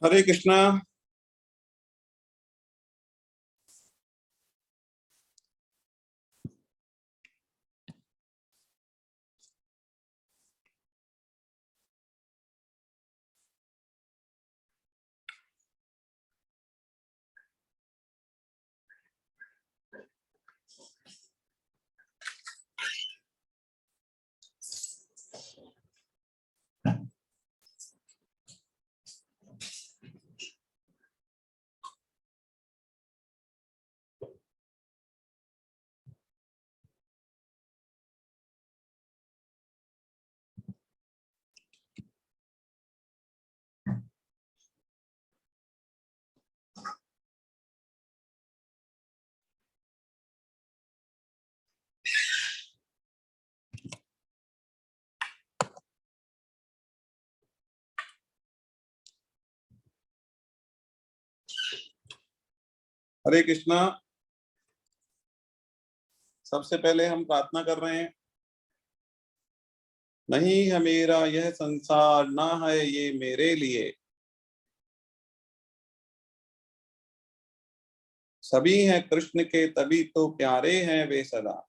हरे कृष्णा। हरे कृष्णा। सबसे पहले हम प्रार्थना कर रहे हैं, नहीं है मेरा यह संसार, ना है ये मेरे लिए। सभी हैं कृष्ण के, तभी तो प्यारे हैं वे सदा।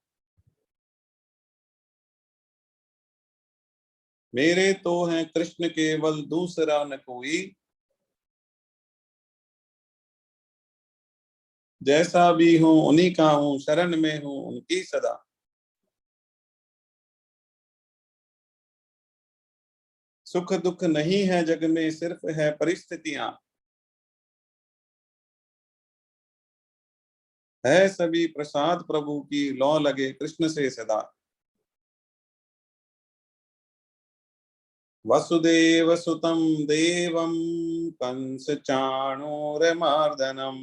मेरे तो हैं कृष्ण केवल, दूसरा न कोई। जैसा भी हूँ उन्हीं का हूँ, शरण में हूँ उनकी सदा। सुख दुख नहीं है जग में, सिर्फ है परिस्थितियां। है सभी प्रसाद प्रभु की, लौ लगे कृष्ण से सदा। वसुदेव सुतं देवं, कंस चाणूरमर्दनम।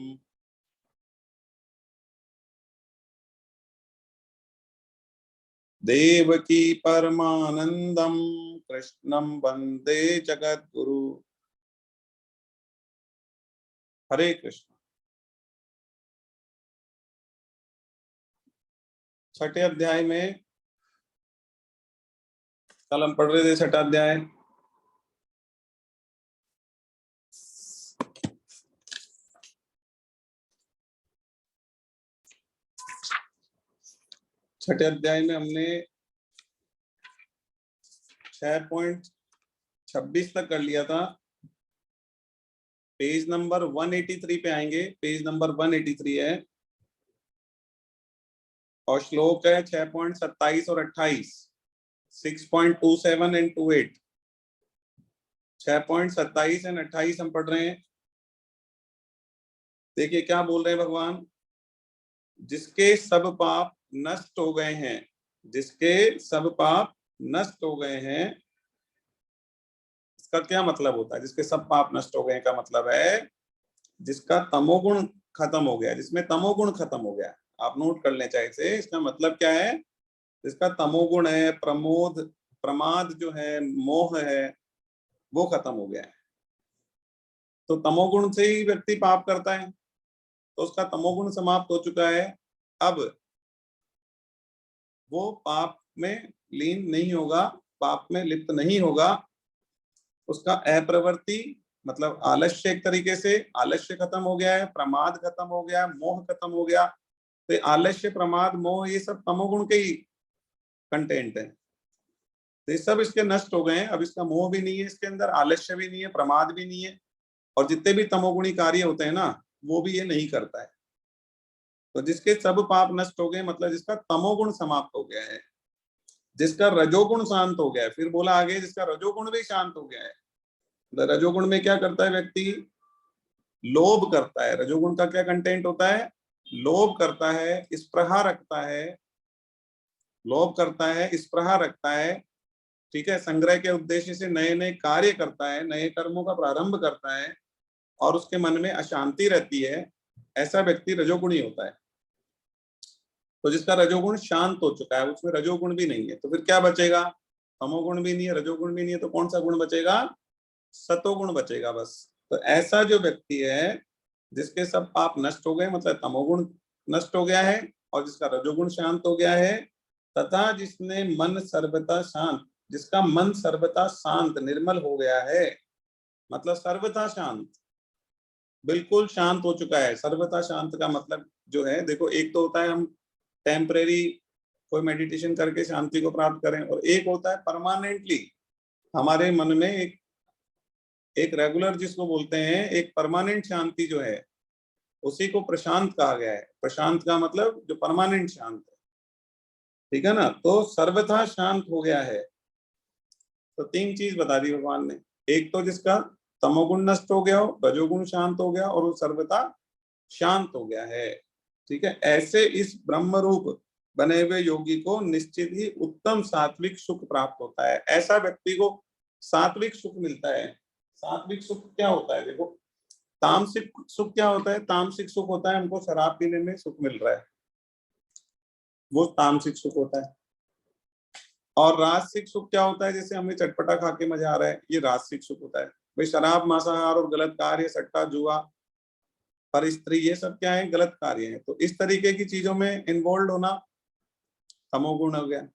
देवकी परमानंदम, कृष्णं वंदे जगद्गुरु। हरे कृष्ण। छठे अध्याय में कल हम पढ़ रहे थे, छठा अध्याय। छठे अध्याय में हमने 6.26 तक कर लिया था। पेज नंबर 183 पे आएंगे। पेज नंबर 183 है और श्लोक है 6.27 और 28, 6.27 एंड 28। 6.27 एंड 28 हम पढ़ रहे हैं। देखिए क्या बोल रहे हैं भगवान। जिसके सब पाप नष्ट हो गए हैं, जिसके सब पाप नष्ट हो गए हैं, इसका क्या मतलब होता है? जिसके सब पाप नष्ट हो गए का मतलब है जिसका तमोगुण खत्म हो गया, जिसमें तमोगुण खत्म हो गया। आप नोट कर लें चाहे से, इसका मतलब क्या है? जिसका तमोगुण है, प्रमोद प्रमाद जो है, मोह है, वो खत्म हो गया है। तो तमोगुण से ही व्यक्ति पाप करता है, तो उसका तमोगुण समाप्त हो चुका है। अब वो पाप में लीन नहीं होगा, पाप में लिप्त नहीं होगा। उसका अप्रवृत्ति मतलब आलस्य, एक तरीके से आलस्य खत्म हो गया है, प्रमाद खत्म हो गया, मोह खत्म हो गया। तो आलस्य, प्रमाद, मोह ये सब तमोगुण के ही कंटेंट है। तो ये सब इसके नष्ट हो गए हैं। अब इसका मोह भी नहीं है, इसके अंदर आलस्य भी नहीं है, प्रमाद भी नहीं है, और जितने भी तमोगुणी कार्य होते हैं ना, वो भी ये नहीं करता है। तो जिसके सब पाप नष्ट हो गए मतलब जिसका तमोगुण समाप्त हो गया है, जिसका रजोगुण शांत हो गया है। फिर बोला आगे, जिसका रजोगुण भी शांत हो गया है। तो रजोगुण में क्या करता है व्यक्ति? लोभ करता है। रजोगुण का क्या कंटेंट होता है? लोभ करता है, स्पृहा रखता है, लोभ करता है, स्पृहा रखता है। ठीक है, संग्रह के उद्देश्य से नए नए कार्य करता है, नए कर्मों का प्रारंभ करता है, और उसके मन में अशांति रहती है। ऐसा व्यक्ति रजोगुणी होता है। तो जिसका रजोगुण शांत हो चुका है, उसमें रजोगुण भी नहीं है, तो फिर क्या बचेगा? तमोगुण भी नहीं है, रजोगुण भी नहीं है, तो कौन सा गुण बचेगा? सतोगुण बचेगा बस। तो ऐसा जो व्यक्ति है जिसके सब पाप नष्ट हो गए मतलब तमोगुण नष्ट हो गया है, और जिसका रजोगुण शांत हो गया है, तथा जिसने मन सर्वथा शांत, जिसका मन सर्वथा शांत निर्मल हो गया है, मतलब सर्वथा शांत, बिल्कुल शांत हो चुका है। सर्वथा शांत का मतलब जो है, देखो एक तो होता है हम टेम्परेरी कोई मेडिटेशन करके शांति को प्राप्त करें, और एक होता है परमानेंटली हमारे मन में एक रेगुलर जिसको बोलते हैं एक परमानेंट शांति जो है, उसी को प्रशांत कहा गया है। प्रशांत का मतलब जो परमानेंट शांत है, ठीक है ना। तो सर्वथा शांत हो गया है। तो तीन चीज बता दी भगवान ने, एक तो जिसका तमोगुण नष्ट हो गया हो, रजोगुण शांत हो गया और वो सर्वथा शांत हो गया है, ठीक है। ऐसे इस ब्रह्म रूप बने हुए योगी को निश्चित ही उत्तम सात्विक सुख प्राप्त होता है। ऐसा व्यक्ति को सात्विक सुख मिलता है। सात्विक सुख क्या होता है, देखो तामसिक सुख क्या होता है, तामसिक सुख होता है हमको शराब पीने में सुख मिल रहा है, वो तामसिक सुख होता है। और राजसिक सुख क्या होता है, जैसे हमें चटपटा खा के मजा आ रहा है, ये राजसिक सुख होता है। भाई शराब, मांसाहार और गलत कार्य, सट्टा, जुआ, पर स्त्री, ये सब क्या है, गलत कार्य है। तो इस तरीके की चीजों में इन्वॉल्व होना तमोगुण हो गया।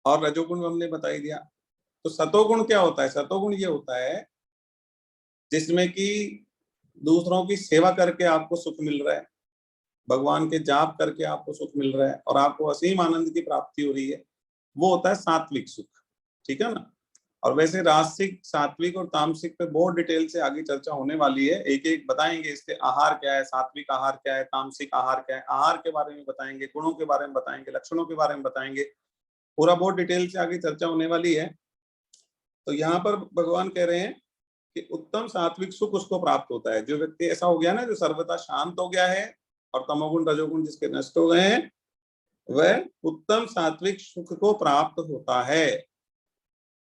और रजोगुण हमने बता ही दिया। तो सतोगुण क्या होता है, सतोगुण ये होता है जिसमें कि दूसरों की सेवा करके आपको सुख मिल रहा है, भगवान के जाप करके आपको सुख मिल रहा है और आपको असीम आनंद की प्राप्ति हो रही है, वो होता है सात्विक सुख, ठीक है ना। और वैसे राजसिक, सात्विक और तामसिक पे बहुत डिटेल से आगे चर्चा होने वाली है, एक एक बताएंगे इसके आहार क्या है, सात्विक आहार क्या है, तामसिक आहार क्या है, आहार के बारे में बताएंगे, गुणों के बारे में बताएंगे, लक्षणों के बारे में बताएंगे, पूरा बहुत डिटेल से आगे चर्चा होने वाली है। तो यहाँ पर भगवान कह रहे हैं कि उत्तम सात्विक सुख उसको प्राप्त होता है। जो व्यक्ति ऐसा हो गया ना, जो सर्वथा शांत हो गया है और तमोगुण रजोगुण जिसके नष्ट हो गए हैं, वह उत्तम सात्विक सुख को प्राप्त होता है।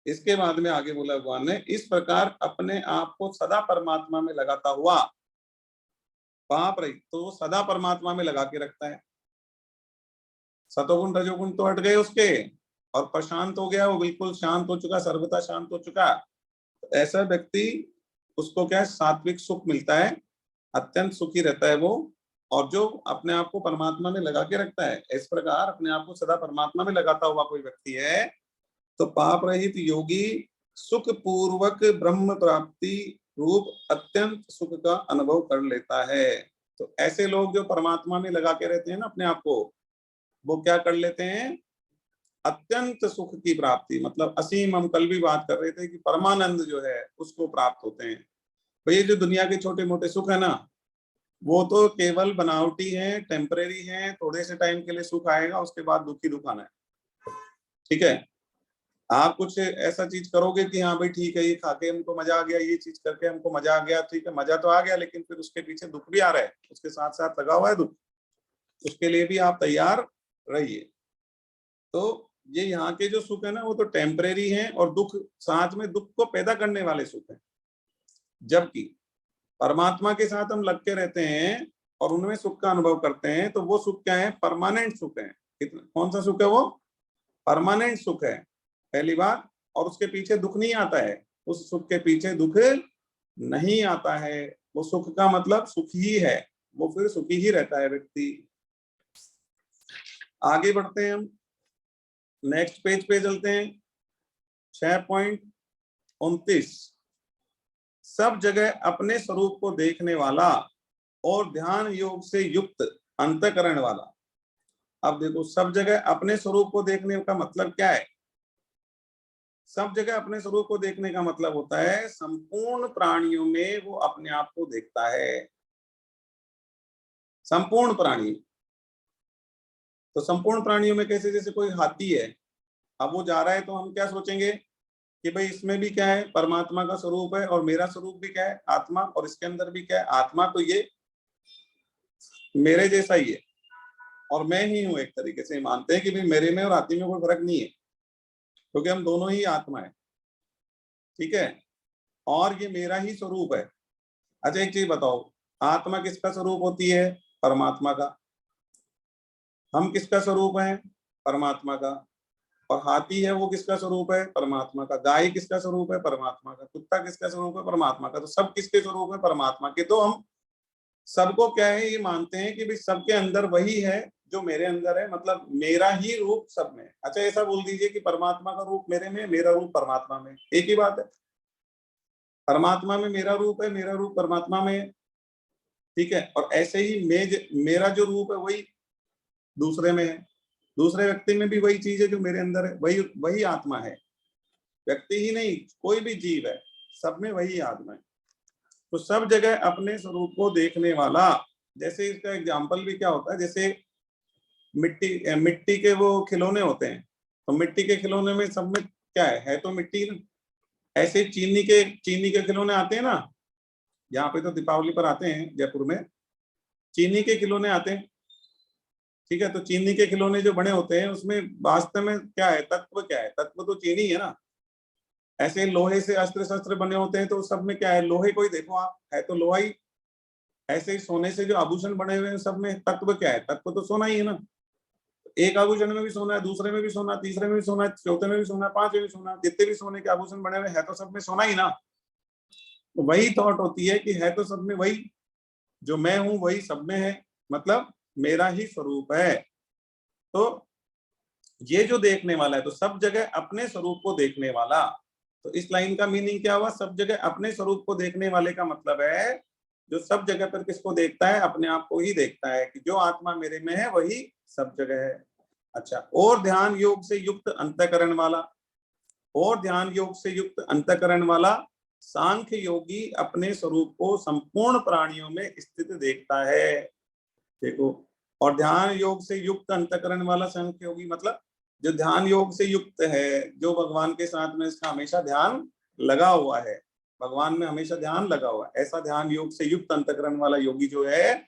इसके बाद में आगे बोला भगवान ने, इस प्रकार अपने आप को सदा परमात्मा में लगाता हुआ, पाप रहित, तो सदा परमात्मा में लगा के रखता है। सतोगुण रजोगुण तो हट गए उसके और प्रशांत हो गया, वो बिल्कुल शांत हो चुका, सर्वथा शांत हो चुका। ऐसा व्यक्ति, उसको क्या है, सात्विक सुख मिलता है, अत्यंत सुखी रहता है वो। और जो अपने आप को परमात्मा में लगा के रखता है, इस प्रकार अपने आप को सदा परमात्मा में लगाता हुआ कोई व्यक्ति है, तो पाप रहित योगी सुख पूर्वक ब्रह्म प्राप्ति रूप अत्यंत सुख का अनुभव कर लेता है। तो ऐसे लोग जो परमात्मा में लगा के रहते हैं ना अपने आप को, वो क्या कर लेते हैं, अत्यंत सुख की प्राप्ति, मतलब असीम, हम कल भी बात कर रहे थे कि परमानंद जो है उसको प्राप्त होते हैं। भाई जो दुनिया के छोटे मोटे सुख है ना, वो तो केवल बनावटी है, टेम्परेरी है, थोड़े से टाइम के लिए सुख आएगा, उसके बाद दुख ही दुख आना है, ठीक है। आप कुछ ऐसा चीज करोगे कि हाँ भाई ठीक है, ये खा के हमको मजा आ गया, ये चीज करके हमको मजा आ गया, ठीक है, मजा तो आ गया, लेकिन फिर उसके पीछे दुख भी आ रहा है, उसके साथ साथ लगा हुआ है दुख, उसके लिए भी आप तैयार रहिए। तो ये यहाँ के जो सुख है ना, वो तो टेम्परेरी है, और दुख साथ में दुख को पैदा करने वाले सुख है। जबकि परमात्मा के साथ हम लग के रहते हैं और उनमें सुख का अनुभव करते हैं, तो वो सुख क्या है, परमानेंट सुख है। कौन सा सुख है वो, परमानेंट सुख है, पहली बात। और उसके पीछे दुख नहीं आता है, उस सुख के पीछे दुख नहीं आता है। वो सुख का मतलब सुख ही है, वो फिर सुखी ही रहता है व्यक्ति। आगे बढ़ते हैं हम, नेक्स्ट पेज पे चलते हैं, 6.29। सब जगह अपने स्वरूप को देखने वाला और ध्यान योग से युक्त अंतःकरण वाला। अब देखो, सब जगह अपने स्वरूप को देखने का मतलब क्या है, सब जगह अपने स्वरूप को देखने का मतलब होता है संपूर्ण प्राणियों में वो अपने आप को देखता है, संपूर्ण प्राणी। तो संपूर्ण प्राणियों में कैसे, जैसे कोई हाथी है, अब वो जा रहा है, तो हम क्या सोचेंगे कि भाई इसमें भी क्या है, परमात्मा का स्वरूप है, और मेरा स्वरूप भी क्या है, आत्मा, और इसके अंदर भी क्या है, आत्मा। तो ये मेरे जैसा ही है और मैं ही हूं, एक तरीके से मानते हैं कि भाई मेरे में और हाथी में कोई फर्क नहीं है, क्योंकि हम दोनों ही आत्मा है, ठीक है, और ये मेरा ही स्वरूप है। अच्छा एक चीज बताओ, आत्मा किसका स्वरूप होती है, परमात्मा का। हम किसका स्वरूप है, परमात्मा का। और हाथी है, वो किसका स्वरूप है, परमात्मा का। गाय किसका स्वरूप है, परमात्मा का। कुत्ता किसका स्वरूप है, परमात्मा का। तो सब किसके स्वरूप है, परमात्मा के। तो हम सबको क्या है, ये मानते हैं कि भाई सबके अंदर वही है जो मेरे अंदर है, मतलब मेरा ही रूप सब में। अच्छा ऐसा बोल दीजिए कि परमात्मा का रूप मेरे में, मेरा रूप परमात्मा में, एक ही बात है। परमात्मा में मेरा रूप है, मेरा रूप परमात्मा में है, ठीक है। और ऐसे ही मेरा जो रूप है वही दूसरे में है, दूसरे व्यक्ति में भी वही चीज है जो मेरे अंदर है, वही वही आत्मा है। व्यक्ति ही नहीं, कोई भी जीव है, सब में वही आत्मा है। तो सब जगह अपने स्वरूप को देखने वाला, जैसे इसका एग्जाम्पल भी क्या होता है, जैसे मिट्टी के वो खिलौने होते हैं, तो मिट्टी के खिलौने में सब में क्या है तो मिट्टी ना। ऐसे चीनी के खिलौने आते हैं ना, यहाँ पे तो दीपावली पर आते हैं जयपुर में, चीनी के खिलौने आते हैं, ठीक है। तो चीनी के खिलौने जो बने होते हैं उसमें वास्तव में क्या है, तत्व क्या है, तत्व तो चीनी है ना। ऐसे लोहे से अस्त्र शस्त्र बने होते हैं, तो सब में क्या है, लोहे को ही देखो आप, है तो लोहा ही। ऐसे ही सोने से जो आभूषण बने हुए हैं सब में तत्व क्या है, तत्व तो सोना ही है ना। एक आभूषण में भी सोना है, दूसरे में भी सोना, तीसरे में भी सोना, चौथे में भी सोना, पांचवें में भी सोना, जितने भी सोने के आभूषण बने हुए हैं तो सब में सोना ही ना। तो वही थॉट होती है कि है तो सब में वही, जो मैं हूं वही सब में है, मतलब मेरा ही स्वरूप है। तो ये जो देखने वाला है, तो सब जगह अपने स्वरूप को देखने वाला। तो इस लाइन का मीनिंग क्या हुआ, सब जगह अपने स्वरूप को देखने वाले का मतलब है जो सब जगह पर किसको देखता है, अपने आप को ही देखता है, कि जो आत्मा मेरे में है वही सब जगह है। अच्छा, और ध्यान योग से युक्त अंतःकरण वाला, और ध्यान योग से युक्त अंतःकरण वाला सांख्य योगी अपने स्वरूप को संपूर्ण प्राणियों में स्थित देखता है। देखो, और ध्यान योग से युक्त अंतःकरण वाला सांख्य योगी मतलब जो ध्यान योग से युक्त है, जो भगवान के साथ में इसका हमेशा ध्यान लगा हुआ है, भगवान में हमेशा ध्यान लगा हुआ है, ऐसा ध्यान योग से युक्त अंतःकरण वाला योगी जो है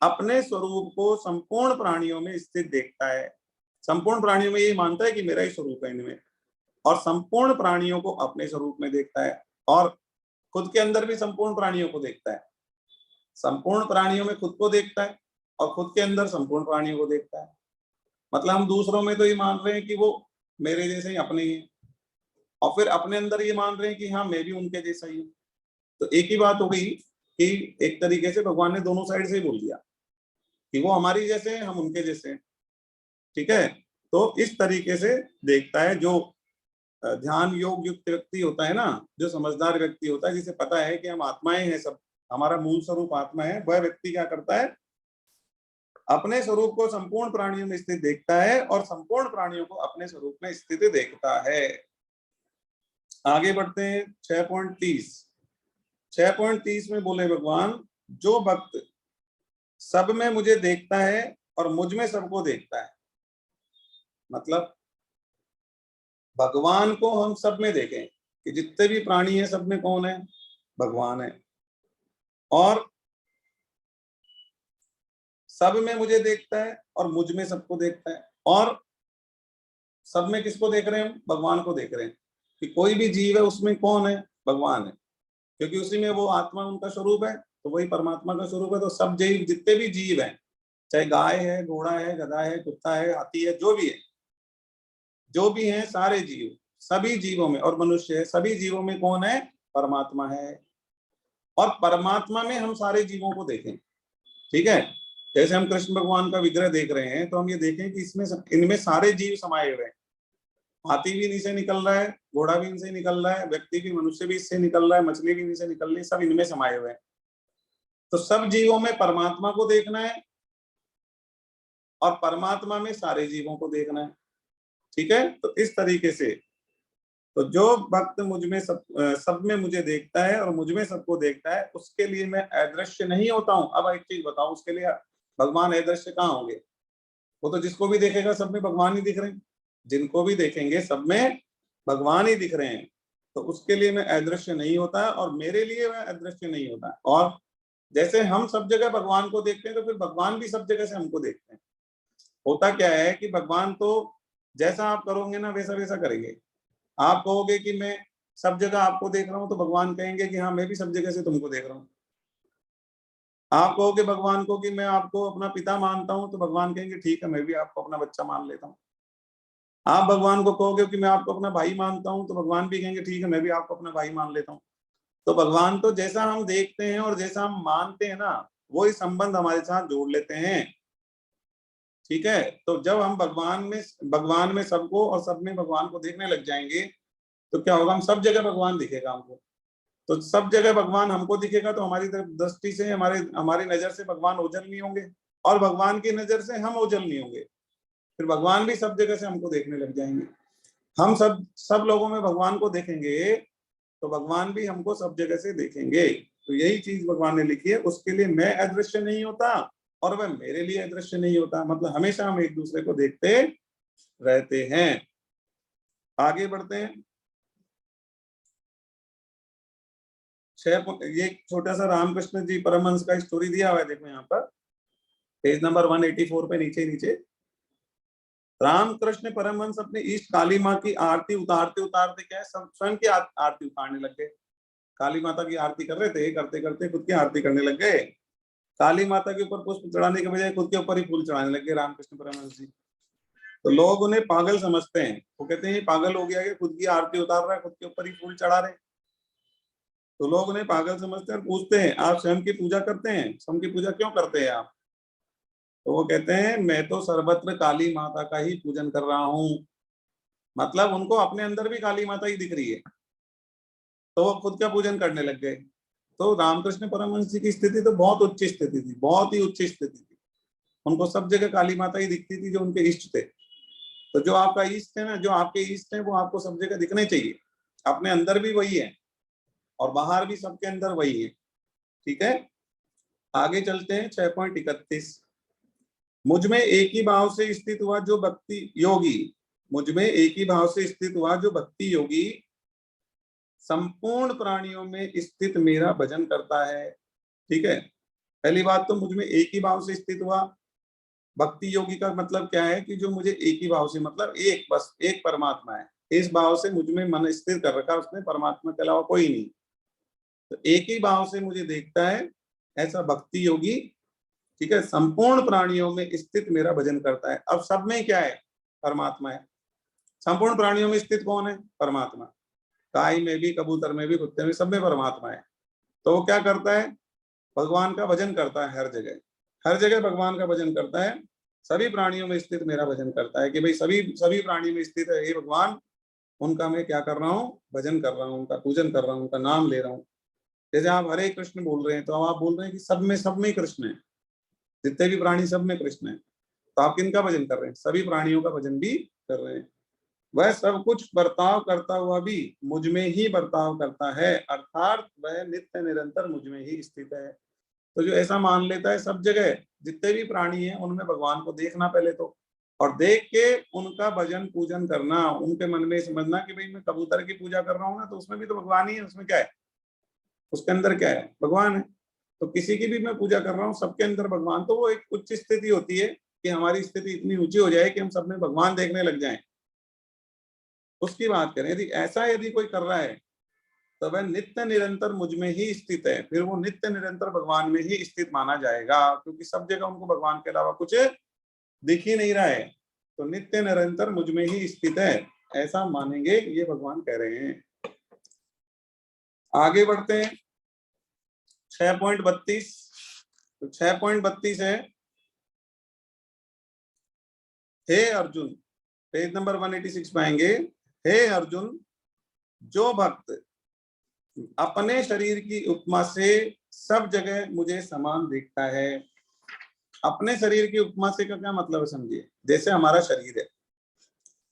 अपने स्वरूप को संपूर्ण प्राणियों में स्थित देखता है। संपूर्ण प्राणियों में ये मानता है कि मेरा ही स्वरूप है इनमें, और संपूर्ण प्राणियों को अपने स्वरूप में देखता है, और खुद के अंदर भी संपूर्ण प्राणियों को देखता है। संपूर्ण प्राणियों में खुद को देखता है और खुद के अंदर संपूर्ण प्राणियों को देखता है। मतलब हम दूसरों में तो ये मान रहे हैं कि वो मेरे जैसे ही अपने ही है, और फिर अपने अंदर ये मान रहे हैं कि हाँ मैं भी उनके जैसा ही हूँ। तो एक ही बात हो गई कि एक तरीके से भगवान ने दोनों साइड से ही बोल दिया कि वो हमारी जैसे हैं, हम उनके जैसे हैं, ठीक है। तो इस तरीके से देखता है जो ध्यान योग युक्त व्यक्ति होता है ना, जो समझदार व्यक्ति होता है, जिसे पता है कि हम आत्माएं हैं, सब हमारा मूल स्वरूप आत्मा है, वह व्यक्ति क्या करता है, अपने स्वरूप को संपूर्ण प्राणियों में स्थित देखता है और संपूर्ण प्राणियों को अपने स्वरूप में स्थित देखता है। आगे बढ़ते हैं 6.30। 6.30 में बोले भगवान, जो भक्त सब में मुझे देखता है और मुझ में सबको देखता है, मतलब भगवान को हम सब में देखें कि जितने भी प्राणी हैं सब में कौन है, भगवान है, और सब में मुझे देखता है और मुझ में सबको देखता है, और सब में किसको देख रहे हैं, भगवान को देख रहे हैं, कि कोई भी जीव है उसमें कौन है, भगवान है, क्योंकि उसी में वो आत्मा उनका स्वरूप है, तो वही परमात्मा का स्वरूप है। तो सब जीव, जितने भी जीव हैं, चाहे गाय है, घोड़ा है, गधा है, कुत्ता है, हाथी है, जो भी है, जो भी हैं सारे जीव, सभी जीवों में, और मनुष्य है, सभी जीवों में कौन है, परमात्मा है। और परमात्मा में हम सारे जीवों को देखें, ठीक है। जैसे हम कृष्ण भगवान का विग्रह देख रहे हैं, तो हम ये देखें कि इसमें इनमें सारे जीव समाये हुए हैं। हाथी भी इन्हीं से निकल रहा है, घोड़ा भी इनसे निकल रहा है, व्यक्ति भी, मनुष्य भी इससे निकल रहा है, मछली भी इनसे निकल रही है, सब इनमें समाये हुए हैं। तो सब जीवों में परमात्मा को देखना है और परमात्मा में सारे जीवों को देखना है, ठीक है। तो इस तरीके से, तो जो भक्त मुझ में सब में मुझे देखता है और मुझ में सबको देखता है, उसके लिए मैं अदृश्य नहीं होता हूँ। अब एक चीज बताओ, उसके लिए भगवान अदृश्य कहाँ होंगे, वो तो जिसको भी देखेगा सब में भगवान ही दिख रहे हैं, जिनको भी देखेंगे सब में भगवान ही दिख रहे हैं। तो उसके लिए मैं अदृश्य नहीं होता, और मेरे लिए वह अदृश्य नहीं होता। और जैसे हम सब जगह भगवान को देखते हैं, तो फिर भगवान भी सब जगह से हमको देखते हैं। होता क्या है कि भगवान तो जैसा आप करोगे ना वैसा वैसा करेंगे। आप कहोगे कि मैं सब जगह आपको देख रहा हूं, तो भगवान कहेंगे कि हाँ मैं भी सब जगह से तुमको देख रहा हूँ। आप कहोगे भगवान को कि मैं आपको अपना पिता मानता हूं, तो भगवान कहेंगे ठीक है मैं भी आपको अपना बच्चा मान लेता हूँ। आप भगवान को कहोगे कि मैं आपको अपना भाई मानता हूं, तो भगवान भी कहेंगे ठीक है मैं भी आपको अपना भाई मान लेता हूँ। तो भगवान तो जैसा हम देखते हैं और जैसा हम मानते हैं ना, वही संबंध हमारे साथ जोड़ लेते हैं, ठीक है। तो जब हम भगवान में सबको और सब में भगवान को देखने लग जाएंगे, तो क्या होगा, हम सब जगह भगवान दिखेगा हमको। तो सब जगह भगवान हमको दिखेगा तो हमारी दृष्टि से, हमारी नजर से भगवान ओझल नहीं होंगे, और भगवान की नजर से हम ओझल नहीं होंगे, फिर भगवान भी सब जगह से हमको देखने लग जाएंगे। हम सब लोगों में भगवान को देखेंगे तो भगवान भी हमको सब जगह से देखेंगे। तो यही चीज भगवान ने लिखी है, उसके लिए मैं अदृश्य नहीं होता और वह मेरे लिए अदृश्य नहीं होता, मतलब हमेशा हम एक दूसरे को देखते रहते हैं। आगे बढ़ते हैं। ये छोटा सा रामकृष्ण जी परमहंस का स्टोरी दिया हुआ है, देखो यहाँ पर पेज नंबर 184 पे नीचे नीचे। रामकृष्ण परमहंस अपने इष्ट काली माँ की आरती उतारते उतारते क्या है, स्वयं की आरती उतारने लग गए। काली माता की आरती कर रहे थे, करते करते खुद की आरती करने लग गए। काली माता के ऊपर पुष्प चढ़ाने के बजाय खुद के ऊपर ही फूल चढ़ाने लग गए रामकृष्ण परमहंस जी। तो लोग उन्हें पागल समझते हैं, वो कहते हैं ये पागल हो गया, कि खुद की आरती उतार रहा है, खुद के ऊपर ही फूल चढ़ा रहे। तो लोग उन्हें पागल समझते हैं और पूछते हैं आप स्वयं की पूजा करते हैं, स्वयं की पूजा क्यों करते हैं आप? तो वो कहते हैं मैं तो सर्वत्र काली माता का ही पूजन कर रहा हूँ। मतलब उनको अपने अंदर भी काली माता ही दिख रही है, तो वो खुद का पूजन करने लग गए। तो रामकृष्ण परमहंस जी की स्थिति तो बहुत उच्च स्थिति थी, बहुत ही उच्च स्थिति थी। उनको सब जगह काली माता ही दिखती थी जो उनके इष्ट थे। तो जो आपका इष्ट है ना, जो आपके इष्ट है वो आपको सब जगह दिखने चाहिए। अपने अंदर भी वही है और बाहर भी सबके अंदर वही है। ठीक है, आगे चलते हैं। 6.31 मुझ में एक ही भाव से स्थित हुआ जो भक्ति योगी, मुझ में एक ही भाव से स्थित हुआ जो भक्ति योगी संपूर्ण प्राणियों में स्थित मेरा भजन करता है। ठीक है, पहली बात तो मुझ में एक ही भाव से स्थित हुआ। भक्ति योगी का मतलब क्या है कि जो मुझे एक ही भाव से, मतलब एक, बस एक परमात्मा है, इस भाव से मुझ में मन स्थिर कर रखा उसने, परमात्मा के अलावा कोई नहीं। तो एक ही भाव से मुझे देखता है, ऐसा भक्ति योगी, ठीक है, संपूर्ण प्राणियों में स्थित मेरा भजन करता है। अब सब में क्या है? परमात्मा है। संपूर्ण प्राणियों में स्थित कौन है? परमात्मा। गाय में भी, कबूतर में भी, कुत्ते में, सब में परमात्मा है। तो वो क्या करता है? भगवान का भजन करता है हर जगह, हर जगह भगवान का भजन करता है। सभी प्राणियों में स्थित मेरा भजन करता है कि भाई सभी सभी प्राणी में स्थित है ये भगवान, उनका मैं क्या कर रहा हूँ? भजन कर रहा हूँ, उनका पूजन कर रहा हूँ, उनका नाम ले रहा हूँ। जैसे आप हरे कृष्ण बोल रहे हैं तो आप बोल रहे हैं कि सब में कृष्ण है, जितने भी प्राणी सब में कृष्ण है। तो आप किनका भजन कर रहे हैं? सभी प्राणियों का भजन भी कर रहे हैं। वह सब कुछ बर्ताव करता हुआ भी मुझ में ही बर्ताव करता है, अर्थात वह नित्य निरंतर मुझ में ही स्थित है। तो जो ऐसा मान लेता है सब जगह जितने भी प्राणी हैं उनमें भगवान को देखना पहले तो, और देख के उनका भजन पूजन करना, उनके मन में समझना कि भाई मैं कबूतर की पूजा कर रहा हूँ ना, तो उसमें भी तो भगवान ही है, उसमें क्या है? उसके अंदर क्या है? भगवान है। तो किसी की भी मैं पूजा कर रहा हूँ, सबके अंदर भगवान। तो वो एक उच्च स्थिति होती है कि हमारी स्थिति इतनी ऊंची हो जाए कि हम सब में भगवान देखने लग जाएं, उसकी बात करें। यदि ऐसा यदि कोई कर रहा है तो वह नित्य निरंतर मुझ में ही स्थित है, फिर वो नित्य निरंतर भगवान में ही स्थित माना जाएगा, क्योंकि सब जगह उनको भगवान के अलावा कुछ दिख ही नहीं रहा है। तो नित्य निरंतर मुझ में ही स्थित है, ऐसा मानेंगे, ये भगवान कह रहे हैं। आगे बढ़ते हैं। 6.32 तो 6.32 है, हे अर्जुन, पेज नंबर 186 पाएंगे। हे अर्जुन, जो भक्त अपने शरीर की उपमा से सब जगह मुझे समान देखता है। अपने शरीर की उपमा से का क्या मतलब है समझिए। जैसे हमारा शरीर है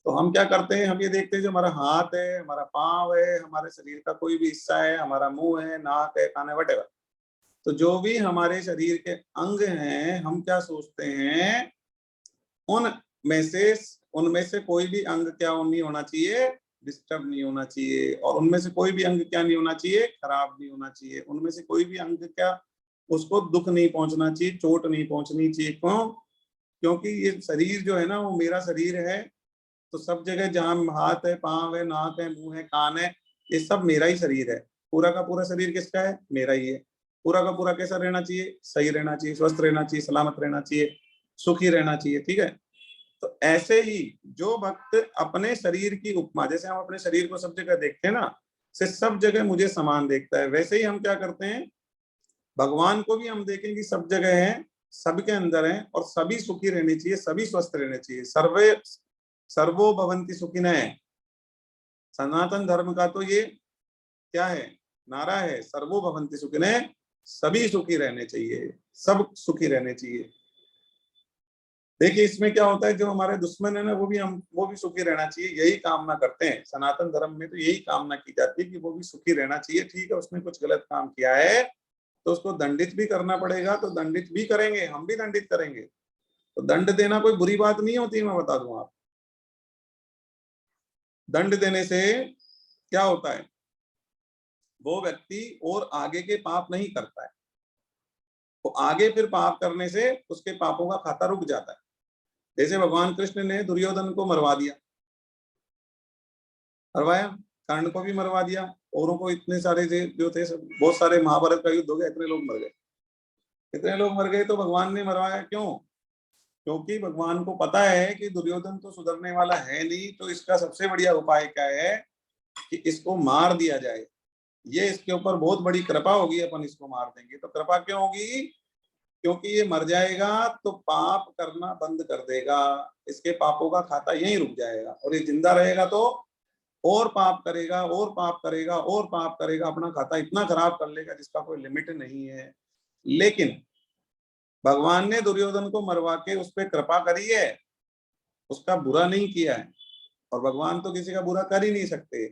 तो हम क्या करते हैं? हम ये देखते हैं जो हमारा हाथ है, हमारा पांव है, हमारे शरीर का कोई भी हिस्सा है, हमारा मुंह है, नाक है, कान है, वटेवर, तो जो भी हमारे शरीर के अंग हैं, हम क्या सोचते हैं उनमें से कोई भी अंग क्या नहीं होना चाहिए? डिस्टर्ब नहीं होना चाहिए। और उनमें से कोई भी अंग क्या नहीं होना चाहिए? खराब नहीं होना चाहिए। उनमें से कोई भी अंग क्या, उसको दुख नहीं पहुंचना चाहिए, चोट नहीं पहुंचनी चाहिए। क्यों? क्योंकि ये शरीर जो है ना, वो मेरा शरीर है। तो सब जगह जहाँ हाथ है, पांव है, नाक है, मुंह है, कान है, ये सब मेरा ही शरीर है। पूरा का पूरा शरीर किसका है? मेरा ही है। पूरा का पूरा कैसा रहना चाहिए? सही रहना चाहिए, स्वस्थ रहना चाहिए, सलामत रहना चाहिए, सुखी रहना चाहिए। ठीक है, तो ऐसे ही जो भक्त अपने शरीर की उपमा, जैसे हम अपने शरीर को सब जगह देखते हैं ना, से सब जगह मुझे समान देखता है, वैसे ही हम क्या करते हैं? भगवान को भी हम देखेंगे सब जगह है, सबके अंदर है, और सभी सुखी रहने चाहिए, सभी स्वस्थ रहने चाहिए। सर्वे सर्वो भवन्ति सुखिनः। सनातन धर्म का तो ये क्या है? नारा है, सर्वो भवन्ति सुखिनः, सभी सुखी रहने चाहिए, सब सुखी रहने चाहिए। देखिए इसमें क्या होता है, जो हमारे दुश्मन है ना, वो भी सुखी रहना चाहिए, यही कामना करते हैं। सनातन धर्म में तो यही कामना की जाती है कि वो भी सुखी रहना चाहिए। ठीक है, उसने कुछ गलत काम किया है तो उसको दंडित भी करना पड़ेगा, तो दंडित भी करेंगे, हम भी दंडित करेंगे। तो दंड देना कोई बुरी बात नहीं होती, मैं बता दूं आप। दंड देने से क्या होता है, वो व्यक्ति और आगे के पाप नहीं करता है, वो आगे फिर पाप करने से उसके पापों का खाता रुक जाता है। जैसे भगवान कृष्ण ने दुर्योधन को मरवा दिया, मरवाया, कर्ण को भी मरवा दिया, औरों को इतने सारे जो थे सब, बहुत सारे, महाभारत का युद्ध हो गया, इतने लोग मर गए, इतने लोग मर गए। तो भगवान ने मरवाया क्यों? क्योंकि भगवान को पता है कि दुर्योधन तो सुधरने वाला है नहीं, तो इसका सबसे बढ़िया उपाय क्या है कि इसको मार दिया जाए। ये इसके ऊपर बहुत बड़ी कृपा होगी, अपन इसको मार देंगे। तो कृपा क्यों होगी? क्योंकि ये मर जाएगा तो पाप करना बंद कर देगा, इसके पापों का खाता यहीं रुक जाएगा, और ये जिंदा रहेगा तो और पाप करेगा, और पाप करेगा, और पाप करेगा, अपना खाता इतना खराब कर लेगा जिसका कोई लिमिट नहीं है। लेकिन भगवान ने दुर्योधन को मरवा के उस पर कृपा करी है, उसका बुरा नहीं किया है, और भगवान तो किसी का बुरा कर ही नहीं सकते।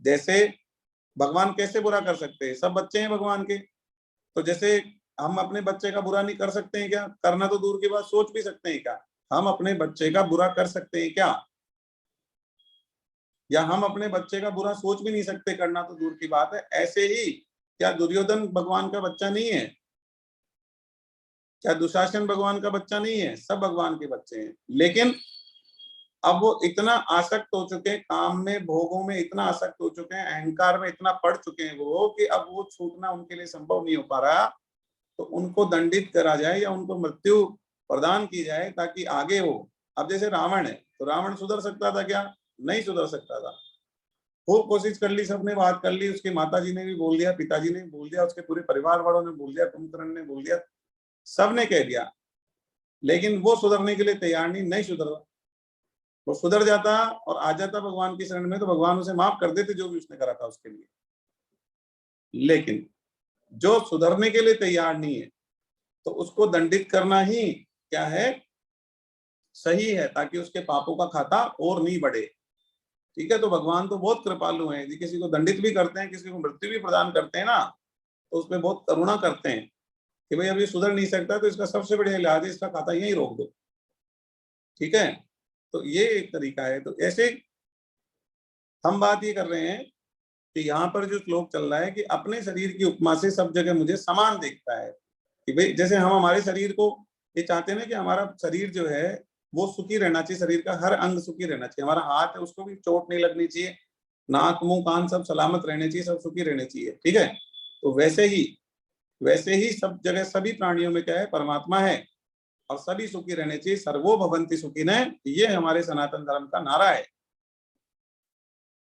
जैसे भगवान कैसे बुरा कर सकते हैं, सब बच्चे हैं भगवान के, तो जैसे हम अपने बच्चे का बुरा नहीं कर सकते हैं क्या? करना तो दूर की बात, सोच भी सकते हैं क्या हम अपने बच्चे का बुरा कर सकते हैं क्या? या हम अपने बच्चे का बुरा सोच भी नहीं सकते, करना तो दूर की बात है। ऐसे ही क्या दुर्योधन भगवान का बच्चा नहीं है? क्या दुशासन भगवान का बच्चा नहीं है? सब भगवान के बच्चे हैं। लेकिन अब वो इतना आसक्त हो चुके हैं, काम में, भोगों में इतना आसक्त हो चुके हैं, अहंकार में इतना पड़ चुके हैं वो, कि अब वो छूटना उनके लिए संभव नहीं हो पा रहा। तो उनको दंडित करा जाए या उनको मृत्यु प्रदान की जाए, ताकि आगे हो। अब जैसे रावण है, तो रावण सुधर सकता था क्या? नहीं सुधर सकता था। खूब कोशिश कर ली, सबने बात कर ली, उसकी माता जी ने भी बोल दिया, पिताजी ने भी बोल दिया, उसके पूरे परिवार वालों ने बोल दिया, कुंभकर्ण ने बोल दिया, सबने कह दिया, लेकिन वो सुधरने के लिए तैयार नहीं सुधर रहा। वो सुधर जाता और आ जाता भगवान की शरण में, तो भगवान उसे माफ कर देते जो भी उसने करा था उसके लिए। लेकिन जो सुधरने के लिए तैयार नहीं है, तो उसको दंडित करना ही क्या है, सही है, ताकि उसके पापों का खाता और नहीं बढ़े। ठीक है, तो भगवान तो बहुत कृपालु हैं जी, किसी को दंडित भी करते हैं, किसी को मृत्यु भी प्रदान करते हैं ना, तो उसमें बहुत करुणा करते हैं कि भाई अभी सुधर नहीं सकता, तो इसका सबसे बढ़िया इलाज है, इसका खाता यहीं रोक दो। ठीक है, तो ये एक तरीका है। तो ऐसे हम बात ये कर रहे हैं कि यहाँ पर जो श्लोक चल रहा है कि अपने शरीर की उपमा से सब जगह मुझे समान देखता है, कि भाई जैसे हम हमारे शरीर को ये चाहते हैं ना कि हमारा शरीर जो है वो सुखी रहना चाहिए, शरीर का हर अंग सुखी रहना चाहिए, हमारा हाथ है उसको भी चोट नहीं लगनी चाहिए, नाक मुंह कान सब सलामत रहने चाहिए, सब सुखी रहने चाहिए। ठीक है, तो वैसे ही सब जगह सभी प्राणियों में क्या है, परमात्मा है, और सभी सुखी रहने चाहिए। सर्वो भवन्ति सुखिनः, ये हमारे सनातन धर्म का नारा है।